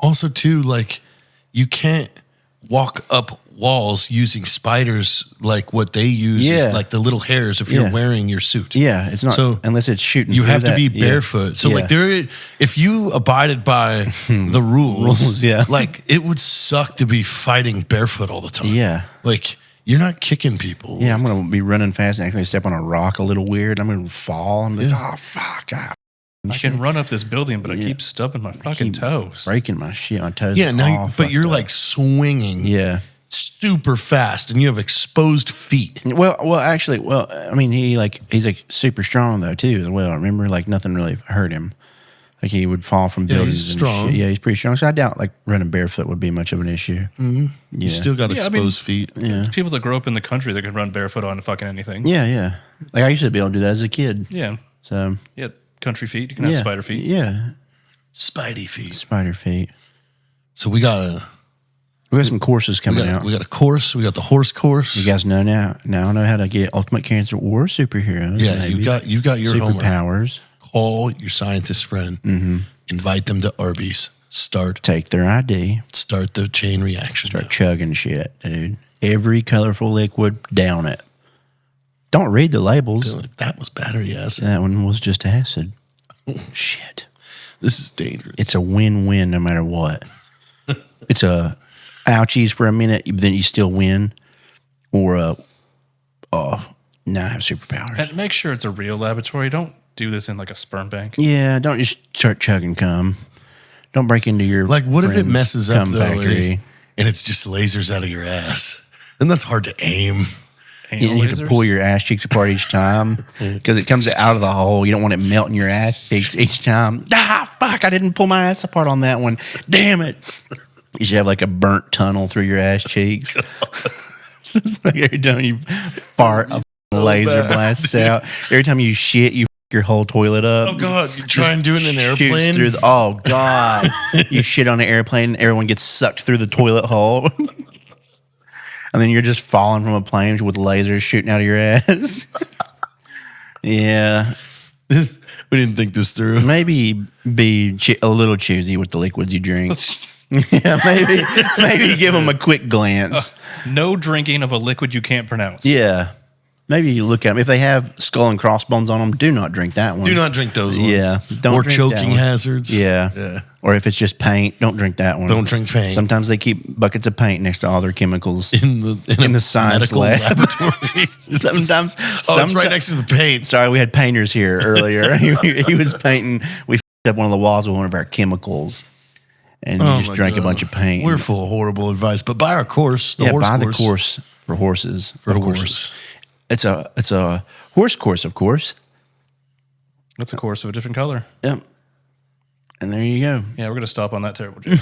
Also, too, like you can't walk up walls using spiders like what they use is like the little hairs if you're wearing your suit. Yeah, it's not So unless it's shooting. you through have to that. be Yeah. barefoot. So Yeah. like if you abided by the rules, yeah. like it would suck to be fighting barefoot all the time. Yeah. Like you're not kicking people. Yeah, I'm gonna be running fast and actually step on a rock a little weird. I'm gonna fall. I'm like, oh fuck, I can run up this building, but I keep stubbing my fucking toes. breaking my shit on toes. Yeah, is now all but fucked you're up. like swinging yeah. super fast and you have exposed feet. Well, actually, I mean, he's like super strong though too as well. Remember, like nothing really hurt him. Like he would fall from buildings. he's and strong. shit. Yeah, he's pretty strong. So I doubt like running barefoot would be much of an issue. Mm-hmm. Yeah. You still got Yeah, I exposed feet. Yeah. People that grow up in the country that can run barefoot on fucking anything. Yeah, yeah. Like I used to be able to do that as a kid. Yeah. So Yeah. Country feet. You can have spider feet. Yeah, Spidey feet. spider feet. So we got some courses coming out. a course. We got the horse course. You guys know now. Now I know how to get ultimate cancer or superheroes. Yeah, maybe. you got your homework. superpowers. Call your scientist friend. Mm-hmm. Invite them to Arby's. Start Take their ID. the chain reaction. Start chugging shit, dude. Every colorful liquid, down it. Don't read the labels. Like, that was battery acid. That one was just acid. Shit. This is dangerous. It's a win-win no matter what. It's a ouchies for a minute, but then you still win. Or now I have superpowers. And make sure it's a real laboratory. Don't do this in like a sperm bank. Yeah, don't just start chugging cum. Don't break into your Like, what if it friend's messes up cum though, factory. and it's just lasers out of your ass? Then that's hard to aim. Anal You have to lasers? pull your ass cheeks apart each time because it comes out of the hole. You don't want it melting your ass cheeks each time. Ah, fuck! I didn't pull my ass apart on that one. Damn it! You should have like a burnt tunnel through your ass cheeks. It's like every time you fart, a laser blasts out. Every time you shit, you your whole toilet up. Oh God, you try and do it in an Shoots airplane. through oh God! You shit on an airplane, everyone gets sucked through the toilet hole. And then you're just falling from a plane with lasers shooting out of your ass. Yeah. We didn't think this through. Maybe be a little choosy with the liquids you drink. Yeah, maybe give them a quick glance. No drinking of a liquid you can't pronounce. Yeah. Maybe you look at them. If they have skull and crossbones on them, do not drink that one. Do not drink those ones. Yeah. Don't or drink that choking one. hazards. Yeah. Yeah. Or if it's just paint, don't drink that one. Don't drink paint. Sometimes they keep buckets of paint next to all their chemicals In in the science medical lab. laboratory. Sometimes. Oh, it's right next to the paint. Sorry, we had painters here earlier. he was painting. We f***ed up one of the walls with one of our chemicals, and he just my drank a God. bunch of paint. We're full of horrible advice, but buy our course. The horse buy course. the course for horses. For of horses. course, it's a horse course, of course. That's a course of a different color. Yep. And there you go. Yeah, we're going to stop on that terrible joke.